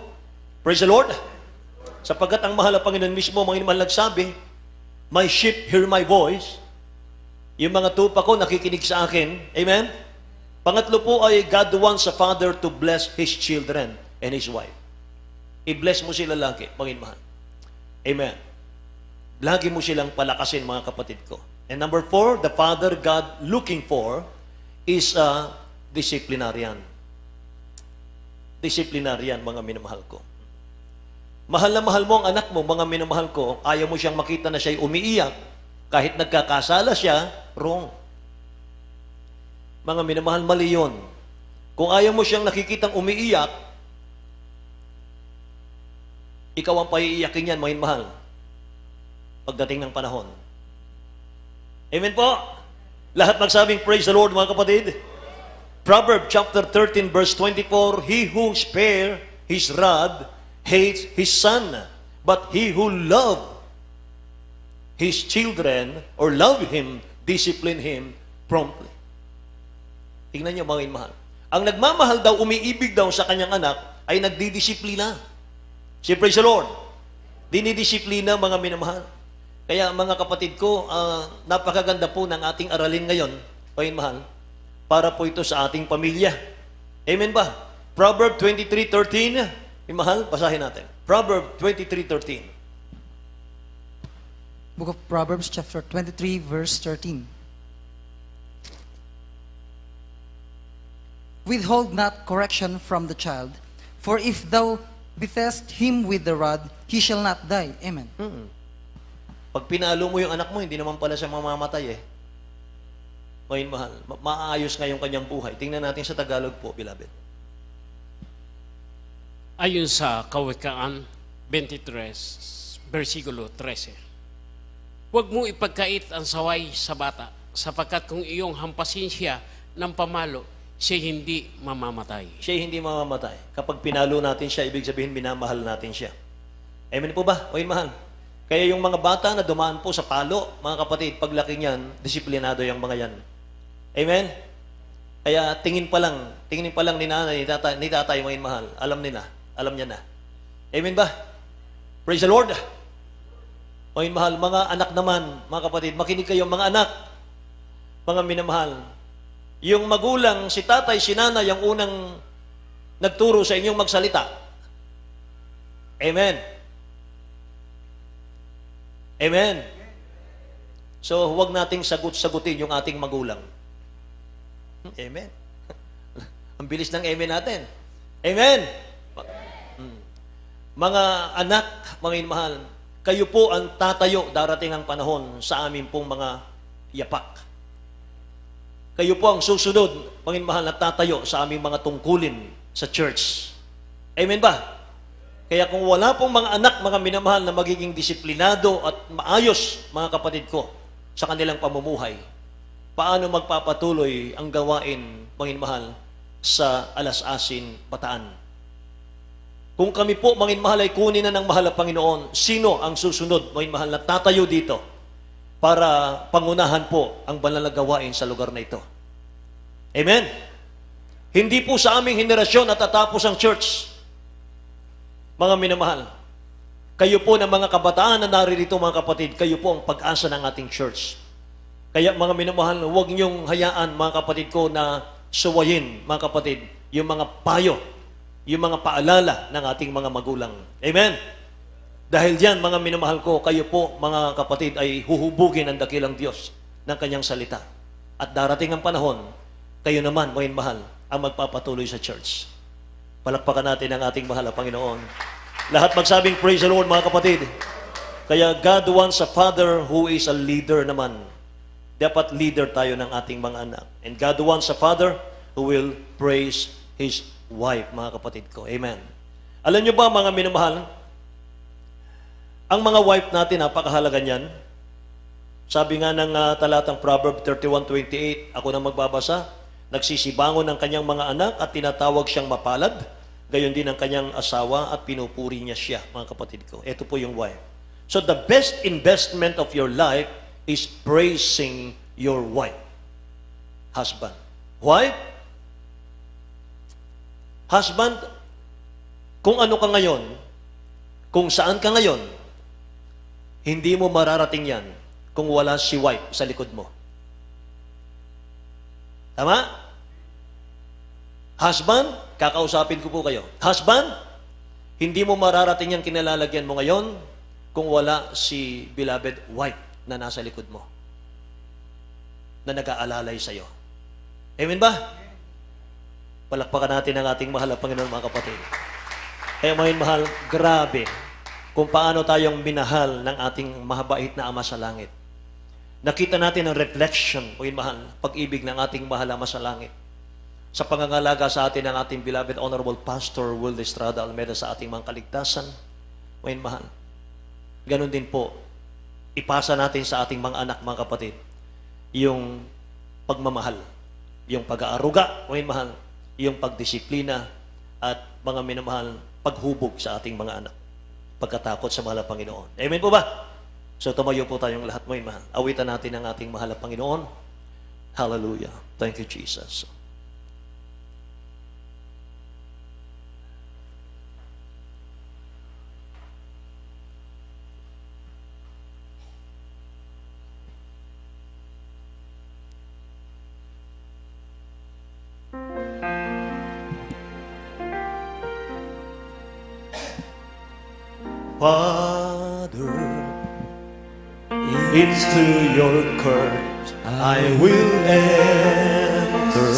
Praise the Lord. Sapagkat ang mahal na Panginoon mismo, mga minamahal nagsabi, my sheep hear my voice. Yung mga tupa ko nakikinig sa akin. Amen? Pangatlo po ay God wants a father to bless his children and his wife. I-bless mo sila lagi, Panginoon. Amen. Lagi mo silang palakasin, mga kapatid ko. And number 4, the father God looking for is a disciplinarian. Disciplinarian, mga minamahal ko. Mahal na mahal mo ang anak mo, mga minamahal ko, ayaw mo siyang makita na siya'y umiiyak, kahit nagkakasala siya, wrong. Mga minamahal, mali yun. Kung ayaw mo siyang nakikitang umiiyak, ikaw ang paiiyakin yan, mga mahal, pagdating ng panahon. Amen po? Lahat magsabing, praise the Lord, mga kapatid. Proverbs chapter 13, verse 24, he who spare his rod hates his son, but he who loves his children, or love him, discipline him promptly. Tingnan niyo, mga mahal. Ang nagmamahal daw, umiibig daw sa kanyang anak, ay nagdidisiplina. Si praise the Lord. Dinidisiplina, mga minamahal. Kaya mga kapatid ko, napakaganda po ng ating aralin ngayon, mga mahal, para po ito sa ating pamilya. Amen ba? Proverbs 23:13, mahal, basahin natin. Proverbs 23:13. Book of Proverbs, chapter 23, verse 13. Withhold not correction from the child, for if thou beatest him with the rod, he shall not die. Amen. Pag pinalo mo yung anak mo, hindi naman pala siya mamamatay eh. Ngayon, mahal, maayos nga yung kanyang buhay. Tingnan natin sa Tagalog po, beloved. Ayon sa Kawikaan 23, versikulo 13. Huwag mong ipagkait ang saway sa bata, sapagkat kung iyong hampasin siya ng pamalo, siya hindi mamamatay. Siya hindi mamamatay. Kapag pinalo natin siya, ibig sabihin, minamahal natin siya. Amen po ba? Ngayon, mahal. Kaya yung mga bata na dumaan po sa palo, mga kapatid, paglaki niyan, disiplinado yung mga yan. Amen? Kaya tingin pa lang ni nanay, ni tatay, mga mahal, alam niya na. Amen ba? Praise the Lord. Mga mahal, mga anak naman, mga kapatid, makinig kayo, mga anak, mga minamahal. Yung magulang, si tatay, si nanay, ang unang nagturo sa inyong magsalita. Amen. Amen. So, huwag nating sagutin yung ating magulang. Amen. Ang bilis ng amen natin. Amen. Mga anak, mga inmahal, kayo po ang tatayo darating ang panahon sa amin pong mga yapak. Kayo po ang susunod, mga inmahal, na tatayo sa aming mga tungkulin sa church. Amen ba? Kaya kung wala pong mga anak, mga minamahal, na magiging disiplinado at maayos, mga kapatid ko, sa kanilang pamumuhay, paano magpapatuloy ang gawain, mga inmahal, sa Alas-Asin, Bataan? Kung kami po, mga inmahal, ay kunin na ng mahal na Panginoon, sino ang susunod, mga inmahal, na tatayo dito para pangunahan po ang banal na gawain sa lugar na ito? Amen? Hindi po sa aming henerasyon natatapos ang church. Mga minamahal, kayo po na mga kabataan na naririto, mga kapatid, kayo po ang pag-asa ng ating church. Kaya mga minamahal, huwag niyong hayaan, mga kapatid ko, na suwayin, mga kapatid, yung mga payo, yung mga paalala ng ating mga magulang. Amen? Dahil diyan, mga minamahal ko, kayo po, mga kapatid, ay huhubugin ang dakilang Diyos ng kanyang salita. At darating ang panahon, kayo naman, mga mahal, ang magpapatuloy sa church. Palakpakan natin ang ating mahal na Panginoon. Lahat magsabing, praise the Lord, mga kapatid. Kaya God wants a father who is a leader naman. Dapat leader tayo ng ating mga anak. And God wants a father who will praise his wife, mga kapatid ko. Amen. Alam nyo ba, mga minamahal, ang mga wife natin, napakahalaga niyan. Sabi nga ng talatang Proverb 31:28, ako na magbabasa, nagsisibangon ng kanyang mga anak at tinatawag siyang mapalad. Gayon din ang kanyang asawa at pinupuri niya siya, mga kapatid ko. Ito po yung wife. So the best investment of your life is praising your wife, husband. Why? Husband, kung ano ka ngayon, kung saan ka ngayon, hindi mo mararating yan kung wala si wife sa likod mo. Tama? Husband, kakausapin ko po kayo. Husband, hindi mo mararating yan kinalalagyan mo ngayon kung wala si beloved wife na nasa likod mo, na nag-aalalay sa'yo. Amen ba? Palakpakan natin ang ating mahal na Panginoon, mga kapatid. Kaya mga mahal, grabe kung paano tayong minahal ng ating mahabait na Ama sa langit. Nakita natin ang reflection, mga mahal, pag-ibig ng ating mahal Ama sa langit sa pangangalaga sa atin ng ating beloved Honorable Pastor Will Estrada Almeida sa ating mga kaligtasan. Mga mahal, ganun din po, ipasa natin sa ating mga anak, mga kapatid, yung pagmamahal, yung pag-aaruga, mga mahal, yung pagdisiplina, at mga minamahal, paghubog sa ating mga anak, pagkatakot sa mahal na Panginoon. Amen po ba? So tumayo po tayong lahat, mga mahal. Awitan natin ang ating mahal na Panginoon. Hallelujah. Thank you, Jesus. Father, into your court I will enter,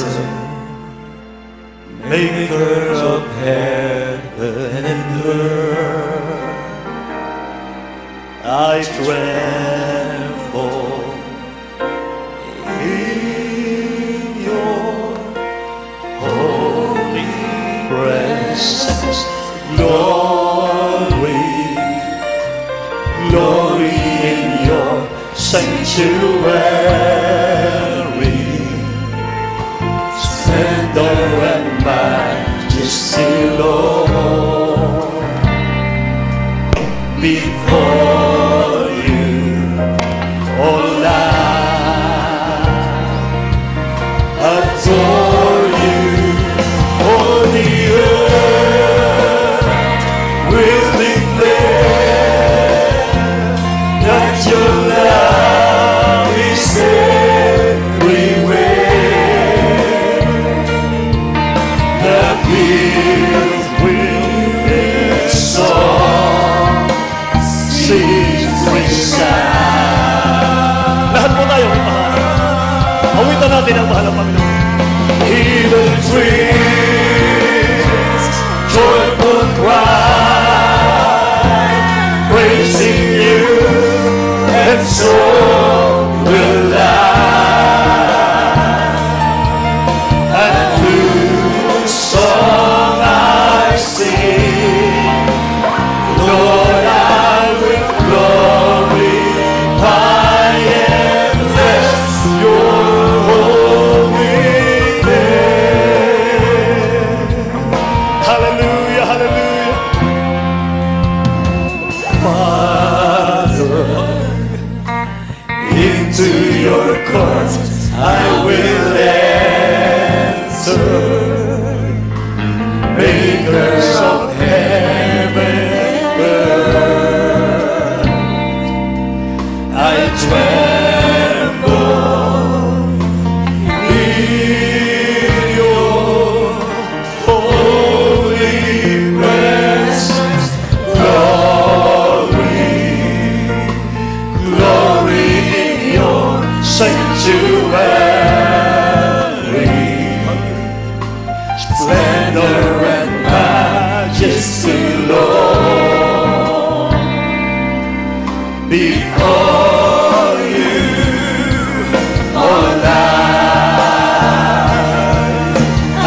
maker of heaven and earth. I tremble in your holy presence, glory in your sanctuary, splendor and majesty, Lord, before you, all I adore you, all the earth will declare that your love is everywhere. The fields will exalt, sing with sound. Lahat po tayo, mahal. Awitan natin ang mahal ng Panginoon. Hidden dreams, joyful cry, soul will lie, and new song I sing. Lord, I will glorify and bless your holy name. Hallelujah, hallelujah. Father, into your courts I will enter. Makers of heaven and earth, I tremble in your holy presence. Glory in your sanctuary. Splendor and majesty, Lord. Before you, all life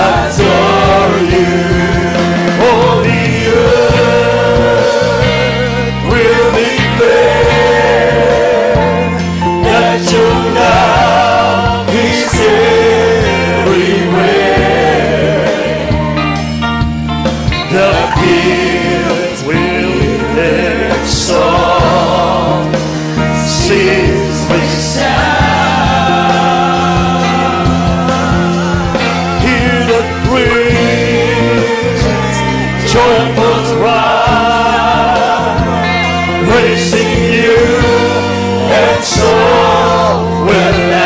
adore you. All the earth will declare that your love is everywhere. The fields will exalt, seas will sound. Hear the praise, joyful cry, praising you, and so will I.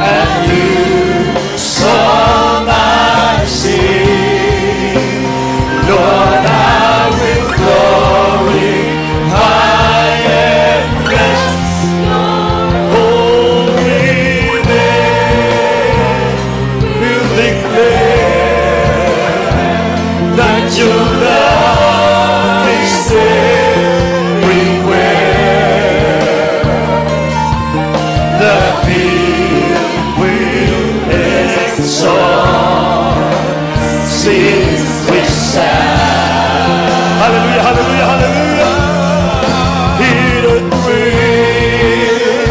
And new song I sing. Lord, I will glorify and bless your holy name. We'll declare that your love is everywhere. The field will exalt, sing with sound. Hallelujah, hallelujah, hallelujah. Hear the praise,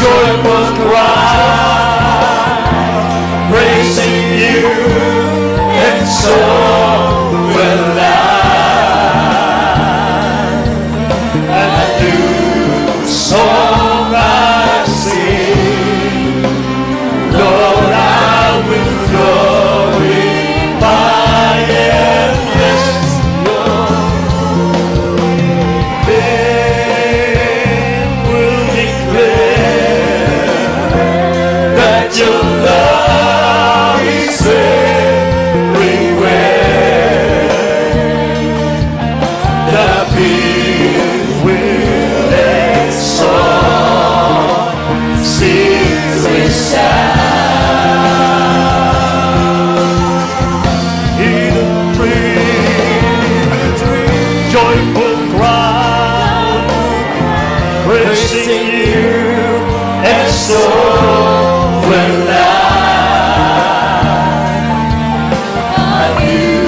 joyful cry, praising you, and so will I. And a new song I sing. Lord, I will glorify and bless your name. Will declare that your love is everywhere. The field will exalt, seas will sound. Hear the praise, joyful cry, praising you, and so will I. A new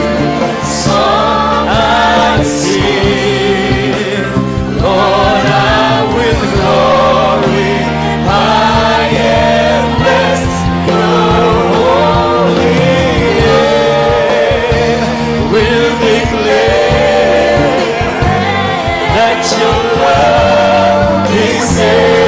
song I sing. Lord, I will glorify and bless your holy name. We'll declare that your love is everywhere.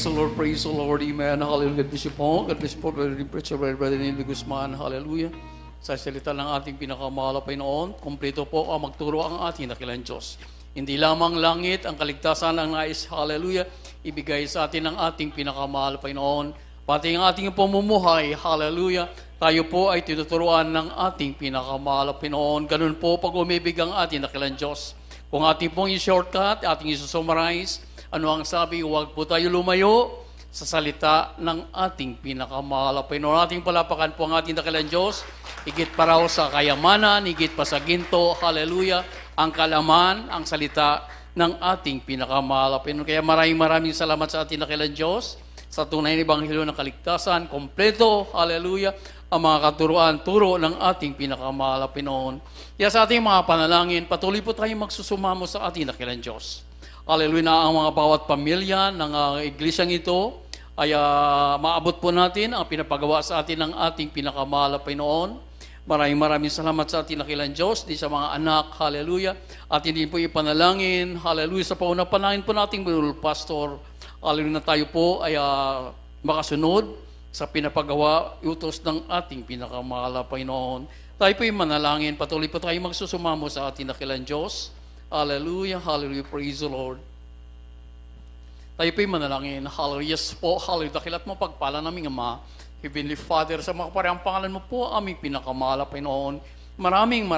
Praise the Lord, praise the Lord, amen. Hallelujah. God bless you po. God bless you po, Brother Preacher, Brother Neil Guzman. Hallelujah. Sa salita ng ating pinakamahal na Panginoon, kumpleto po ang magturo ang ating dakilang Diyos. Hindi lamang langit ang kaligtasan ang nais, hallelujah, ibigay sa atin ng ating pinakamahal na Panginoon. Pati ang ating pamumuhay, hallelujah, tayo po ay tinuturuan ng ating pinakamahal na Panginoon. Ganun po pag umibig ang ating dakilang Diyos. Kung ating pong i-shortcut, ating i-summarize, ano ang sabi, huwag po tayo lumayo sa salita ng ating pinakamahal na Panginoon. Ating palapakan po ang ating dakilang Diyos, higit pa raw sa kayamanan, higit pa sa ginto, hallelujah, ang kalaman, ang salita ng ating pinakamahal na Panginoon. Kaya maraming salamat sa ating dakilang Diyos, sa tunay na Ebanghelyo ng kaligtasan, kompleto, hallelujah, ang mga katuruan, turo ng ating pinakamahal na Panginoon. Kaya sa ating mga panalangin, patuloy po tayong magsusumamo sa ating dakilang Diyos. Hallelujah, na ang mga bawat pamilya ng iglesyang ito ay maabot po natin ang pinapagawa sa atin ng ating pinakamahal na Panginoon. Maraming salamat sa ating dakilang Diyos, di sa mga anak, hallelujah. At hindi po ipanalangin, hallelujah, sa paunang panalangin po nating Pastor, hallelujah, na tayo po ay makasunod sa pinapagawa, utos ng ating pinakamahal na Panginoon. Tayo po manalangin, patuloy po tayo magsusumamo sa ating dakilang Diyos. Hallelujah, hallelujah, praise the Lord. Tayo po'y manalangin, hallelujah, yes po, hallelujah, dakilat mo pagpala naming Ama, Heavenly Father, sa makaparehang pangalan mo po, aming pinakamahal na Panginoon. Maraming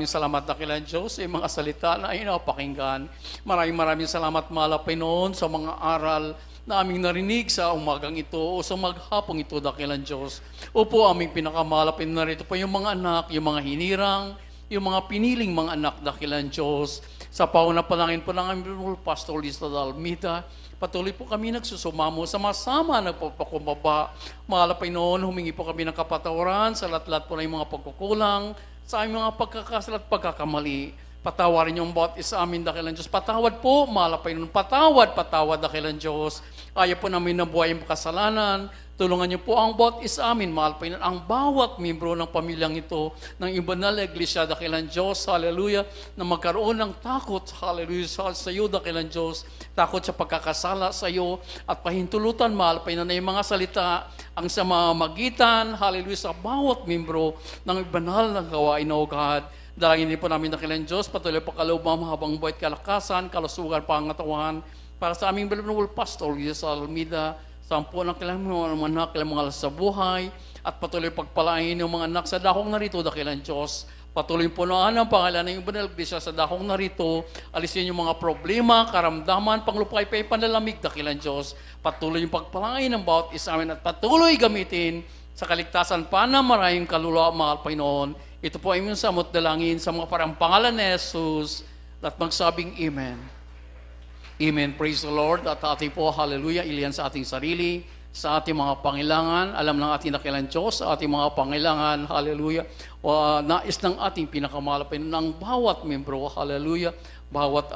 salamat dakilang Diyos sa mga salita na inapakinggan. Maraming salamat, mahal na Panginoon, sa mga aral na aming narinig sa umagang ito o sa maghapong ito dakilang Diyos. Opo, aming pinakamahal na Panginoon, narito po yung mga anak, yung mga hinirang, yung mga piniling mga anak dakilang Diyos. Sa pauna panangin po ng aming Pastor Lisa Dalmita, patuloy po kami nagsusumamo, sama-sama nagpapakumbaba. Mahal na Panginoon, humingi po kami ng kapatawaran sa lahat-lahat po ng mga pagkukulang, sa aming mga pagkakasala at pagkakamali. Patawarin niyo ang bawat isa amin dakilang Diyos. Patawad po, mahal na Panginoon. Patawad dakilang Diyos. Ayaw po namin nabuhay ang kasalanan. Tulungan niyo po ang bawat isa amin, mahal Panginoon, ang bawat membro ng pamilyang ito, ng banal na iglesia, dakilang Diyos, hallelujah, na magkaroon ng takot, hallelujah, sa iyo, dakilang Diyos, takot sa pagkakasala sa iyo, at pahintulutan, mahal Panginoon, na yung mga salita, ang sa mamamagitan, hallelujah, sa bawat membro ng banal na gawain, O God. Dalangin din po namin dakilang Diyos, patuloy pagkaloob habang buhay at kalakasan, kalusugan, pangatawan, para sa aming Beloved Pastor, Jesus Almeida, sampo ng kailang mga anak, kailang mga alas sa buhay, at patuloy pagpalain ng mga anak sa dakong narito, dakilang Diyos. Patuloy po na ang pangalan ng banal iglesia sa dakong narito, alisin yung mga problema, karamdaman, panglupay-pay, panlalamig, dakilang Diyos. Patuloy yung pagpalain ng bawat isa amin at patuloy gamitin sa kaligtasan pa na maraming kaluluwa, mahal Panginoon. Ito po ay inyong samot dalangin sa mga parang pangalan ni Jesus at magsabing Amen. Amen. Praise the Lord. At ating po, hallelujah, iliyan sa ating sarili, sa ating mga pangailangan. Alam ng ating dakilang Diyos, sa ating mga pangailangan, hallelujah. Nais ng ating pinakamahal ng bawat membro, hallelujah. Bawat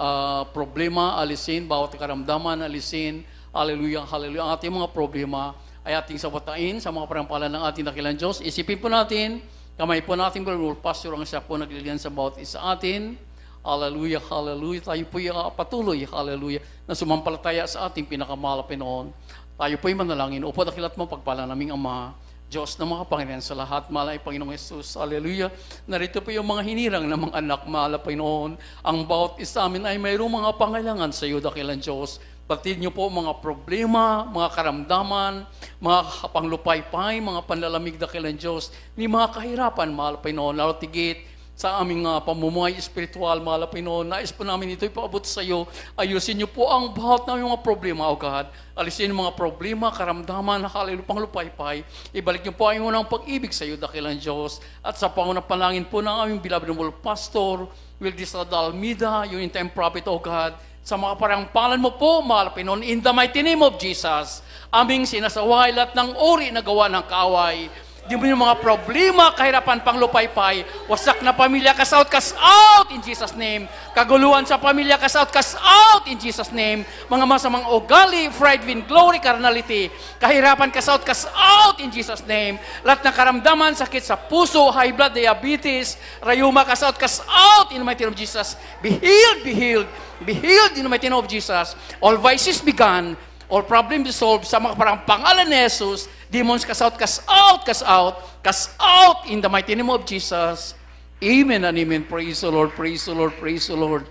problema, alisin. Bawat karamdaman, alisin. Hallelujah, hallelujah. Ang ating mga problema ay ating sabatain sa mga parampalan ng ating dakilang Diyos. Isipin po natin, kamay po natin, Pastor, ang siya po nagliliyan sa bawat isa atin. Hallelujah, hallelujah. Tayo po'y patuloy, hallelujah, na sumampalataya sa ating pinakamahal na Panginoon. Tayo po'y manalangin. Upo dakilat mo pagpala naming Ama, Diyos na mga Panginoon sa lahat, mahal ay Panginoong Jesus. Hallelujah. Narito po yung mga hinirang ng mga anak, mahal na Panginoon. Ang bawat isa amin ay mayroong mga pangailangan sa iyo, dakilang Diyos. Batid niyo po mga problema, mga karamdaman, mga panglupay-pay, mga panlalamig, dakilang Diyos, ni mga kahirapan, mahal na Panginoon. Lalo tigit sa aming pamumuhay espiritual, mahal na Panginoon, nais po namin ito ipaabot sa iyo. Ayusin niyo po ang bawat namin mga problema, O God. Alisin mga problema, karamdaman, hallelujah, panglupay-pay. Ibalik niyo po ang unang pag-ibig sa iyo, dakilang Diyos. At sa pangunang panalangin po ng aming beloved Pastor, Wildis Almeida, yung in-time prophet, O God, sa mga parang pangalan mo po, mahal na Panginoon, in the mighty name of Jesus, aming sinasaway lahat ng uri na gawa ng kaaway. Di mo yung mga problema, kahirapan, panglupay-pay, wasak na pamilya, cast out in Jesus' name. Kaguluhan sa pamilya, cast out in Jesus' name. Mga masamang ugali, pride, vainglory, carnality, kahirapan, cast out in Jesus' name. Lahat ng karamdaman, sakit sa puso, high blood, diabetes, rayuma, cast out in the mighty name of Jesus. Be healed, be healed, be healed in the mighty name of Jesus. All vices be gone. all problem resolved sa mga parang pangalan ni Jesus. Demons, cast out, cast out, cast out, cast out in the mighty name of Jesus. Amen and amen. Praise the Lord, praise the Lord, praise the Lord.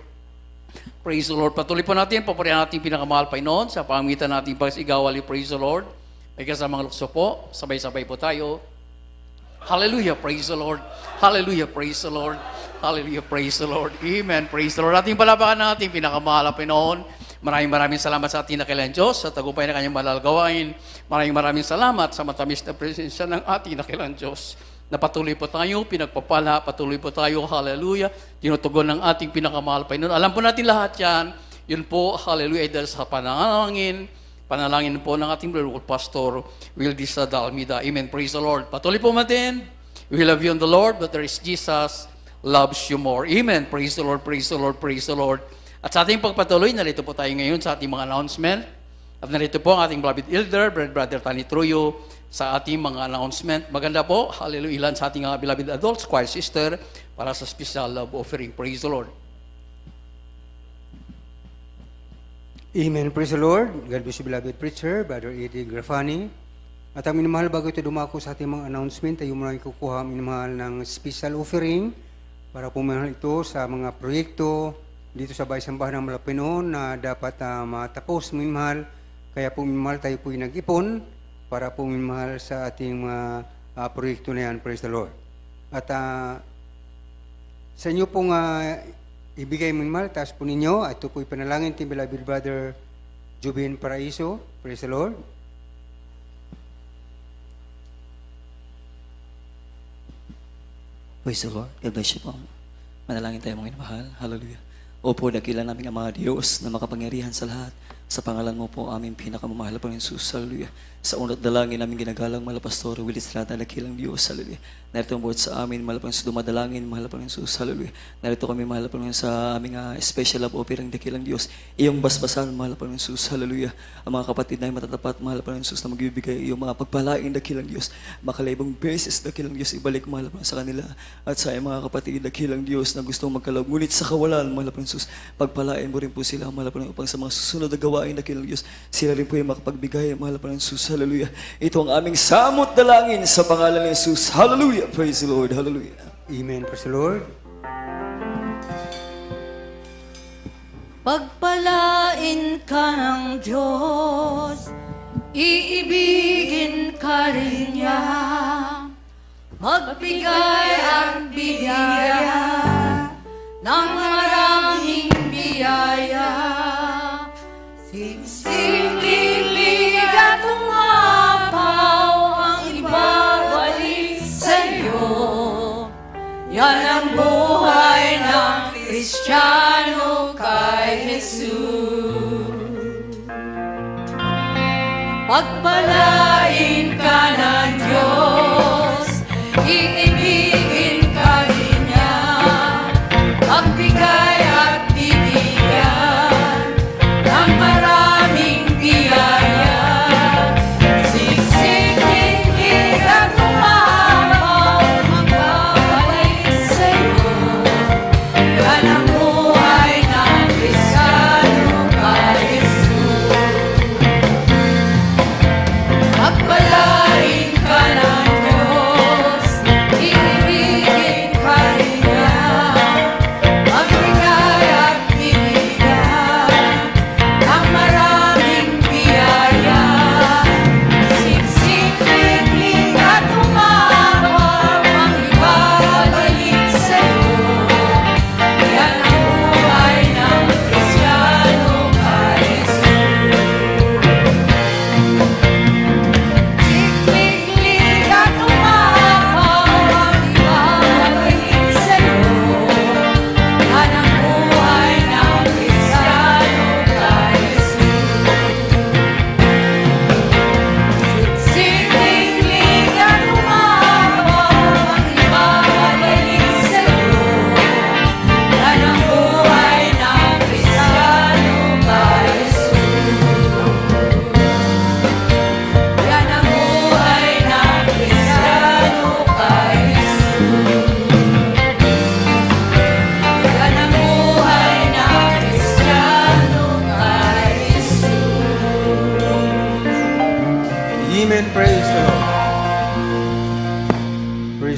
Praise the Lord. Patuloy po natin, papurihan natin pinakamahal Panginoon sa pamamagitan natin pag-igawali. Praise the Lord. May kasamang lukso po, sabay-sabay po tayo. Hallelujah, praise the Lord. Hallelujah, praise the Lord. Hallelujah, praise the Lord. Amen, praise the Lord. Ating palapakan natin, pinakamahal Panginoon. Maraming salamat sa ating nakilang Diyos, sa tagumpay na kanyang malalagawain. Maraming salamat sa matamis na presensya ng ating nakilang Diyos. Na patuloy po tayo, pinagpapala, patuloy po tayo, hallelujah, tinutugon ng ating pinakamahal Panginoon. Alam po natin lahat yan, yun po, hallelujah, ay dahil sa panalangin po ng ating Lord Pastor Wildis Dalmida. Amen, praise the Lord. Patuloy po natin, we love you on the Lord, but there is Jesus loves you more. Amen, praise the Lord, praise the Lord, praise the Lord. At sa ating pagpatuloy, narito po tayo ngayon sa ating mga announcement. At narito po ang ating beloved elder, Brother Tani Truyo, sa ating mga announcement. Maganda po, hallelujah, ilan sa ating beloved adults, choir sister, para sa special love offering. Praise the Lord. Amen. Praise the Lord. God bless you, beloved preacher, Brother Eddie Grafani. At ang minamahal, bago ito dumako sa ating mga announcement, tayo muna kukuha minamahal ng special offering para pumanahal ito sa mga proyekto dito sa Bahay-Sambahan ng Malapinoon na dapat matapos minamahal. Kaya po minamahal tayo po nag-ipon para po minamahal sa ating mga proyekto na yan. Praise the Lord. At sa inyo pong ibigay minamahal, taas po ninyo. At ito po ipanalangin team beloved brother Jubin Paraiso. Praise the Lord. Praise the Lord. God bless you po. Manalangin tayo mga inamahal. Hallelujah. Opo, dakila namin ang mga Diyos na makapangyarihan sa lahat. Sa pangalan mo po, aming pinakamamahal po ng Jesus. Hallelujah. Sa unat dalangin namin ginagalang mahal Pastor Willis Rata, dakilang Diyos. Hallelujah. Narito ang buhat sa amin, mahal po ng dumadalangin, mahal po ng Jesus. Hallelujah. Narito kami, mahal po ng sa aming special love offering, dakilang Diyos. Iyong basbasan, mahal po ng Jesus. Hallelujah. Ang mga kapatid na matatapat, mahal po ng Jesus na magbibigay iyong mga pagpalain, dakilang Diyos. Makalibong beses, dakilang Diyos, ibalik, mahal po sa kanila. At sa iyong mga kapatid, dakilang Diyos na gustong magkaloob, ngunit sa kawalan, mahal po ng Jesus, pagpalain mo rin po sila, mahal po ng upang sa mga susunod na gawain, dakilang Diyos, sila rin po yung makapagbigay, mahal po ng Jesus. Hallelujah. Ito ang aming samot dalangin sa pangalan ni Jesus. Hallelujah. Praise the Lord. Hallelujah. Amen. Praise the Lord. Pagpalain ka ng Diyos, iibigin ka rin niya, magbigay ang biyaya ng maraming biyaya. Siksik-libig at umapaw ang ibabalik sa'yo. Yan ang buhay ng Kristiyano kay Jesus. Pagpalain ka ng Diyos, iibigin ka rin niya, magbigay at bibigyan ng maraming biyaya. Siksik-libig at umapaw ang babalik sa'yo. Yan ang buhay ng Kristiyano kay Jesus.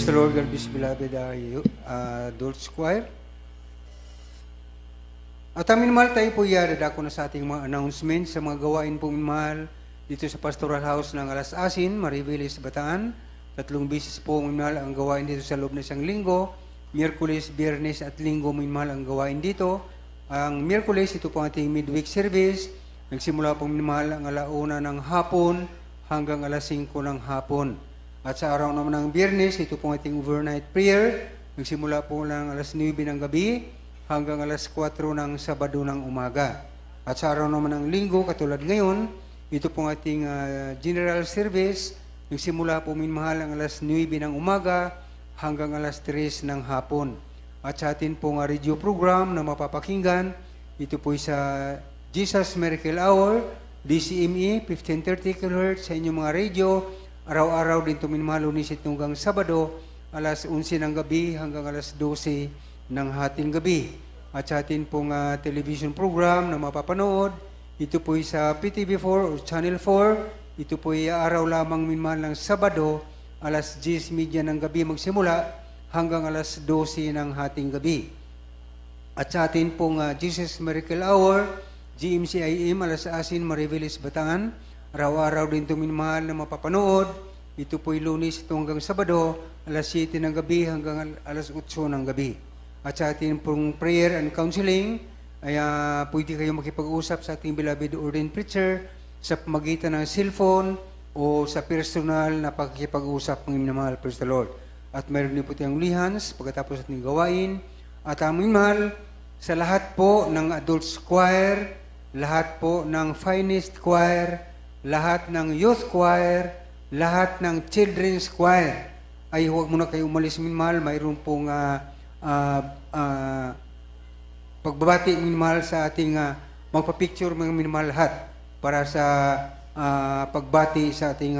Praise the Lord, God bless beloved adults choir. At minamahal tayo po dadako na sa ating mga announcements sa mga gawain po minamahal dito sa Pastoral House ng Alas Asin, Maribeles, Bataan. 3 beses po minamahal ang gawain dito sa loob na isang linggo. Miyerkules, Biyernes at Linggo minamahal ang gawain dito. Ang Miyerkules, ito po ang ating midweek service. Nagsimula po minamahal ang 1:00 ng hapon hanggang 5:00 ng hapon. At sa araw naman ng Biyernes, ito po ang ating overnight prayer. Nagsimula po lang 9:00 ng gabi hanggang 4:00 ng Sabado ng umaga. At sa araw naman ng Linggo, katulad ngayon, ito po ang ating general service. Nagsimula po minamahal ang 9:00 ng umaga hanggang 3:00 ng hapon. At sa atin pong radio program na mapapakinggan, ito po sa Jesus Miracle Hour, DCME, 1530 kHz sa inyong mga radio. Araw-araw din minamahal Lunes hanggang Sabado, 11:00 ng gabi hanggang 12:00 ng hating gabi. At sa atin pong television program na mapapanood, ito po sa PTV4 o Channel 4. Ito po araw lamang minamahal ng Sabado, 10:30 ng gabi magsimula hanggang 12:00 ng hating gabi. At sa atin pong Jesus Miracle Hour, GMCIM, Alas Asin, Maribeles, Bataan. Araw-araw din minamahal na mapapanood. Ito po'y Lunes hanggang Sabado, 7:00 ng gabi hanggang 8:00 ng gabi. At sa ating pong prayer and counseling, ay pwede kayo makipag-usap sa ating beloved ordained preacher sa pamagitan ng cellphone o sa personal na pagkikipag-usap ng minamahal. Praise the Lord. At mayroon din po tayong lihans pagkatapos ating gawain. At aming mahal, sa lahat po ng adults choir, lahat po ng finest choir, lahat ng youth choir, lahat ng children's choir, ay huwag muna kayo umalis minamahal. Mayroon pong pagbabati minamahal sa ating magpa-picture mga minamahal lahat para sa pagbati sa ating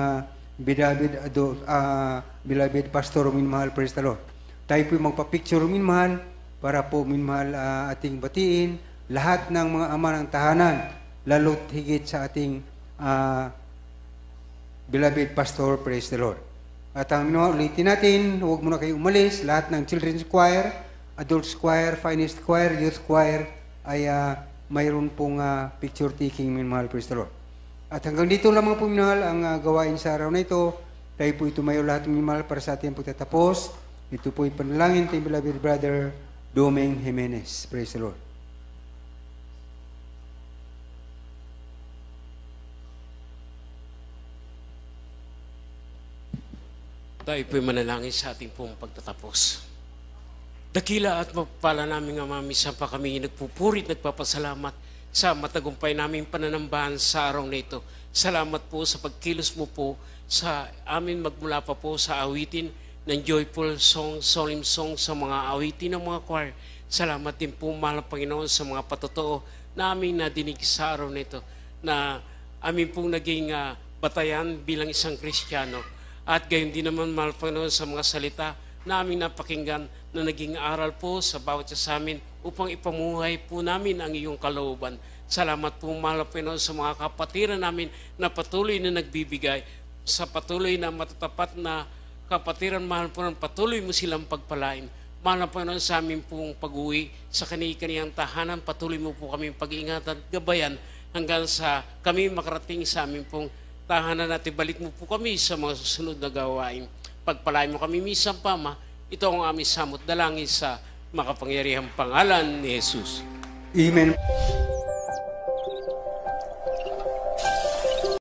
beloved pastor minamahal. Praise the Lord. Tayo po magpa-picture minamahal para po minamahal ating batiin lahat ng mga ama ng tahanan, lalo't higit sa ating beloved pastor. Praise the Lord. At ang ulitin natin, huwag muna kayo umalis. Lahat ng children's choir, adults choir, finest choir, youth choir, ay mayroon pong picture taking minamahal. Praise the Lord. At hanggang dito lamang po minamahal ang gawain sa araw na ito. Tayo po tumayo lahat minamahal para sa ating pagtatapos. Ito po ipanalangin kay beloved brother Domeng Jimenez. Praise the Lord. Tayo po'y manalangin sa ating pong pagtatapos. Dakila at mapapala namin ang mamisa pa kami nagpupurit, nagpapasalamat sa matagumpay naming pananambahan sa araw na ito. Salamat po sa pagkilos mo po sa amin magmula pa po sa awitin ng joyful song, solemn song sa mga awitin ng mga choir. Salamat din po, mahal na Panginoon, sa mga patotoo na aming nadinig sa araw na ito na amin pong naging batayan bilang isang Kristiyano. At gayon din naman, mahal Panginoon, sa mga salita na aming napakinggan na naging aral po sa bawat isa sa amin upang ipamuhay po namin ang iyong kalooban. Salamat po, mahal Panginoon, sa mga kapatiran namin na patuloy na nagbibigay sa patuloy na matatapat na kapatiran, mahal Panginoon, patuloy mo silang pagpalain. Mahal Panginoon, sa amin pong pag-uwi sa kani-kaniyang tahanan, patuloy mo po kami pag-iingatan at gabayan hanggang sa kami makarating sa amin pong tahanan natin. Balik mo po kami sa mga susunod na gawain. Pagpalain mo kami misang Pama, ito ang aming samot dalangin sa makapangyarihang pangalan ni Jesus. Amen.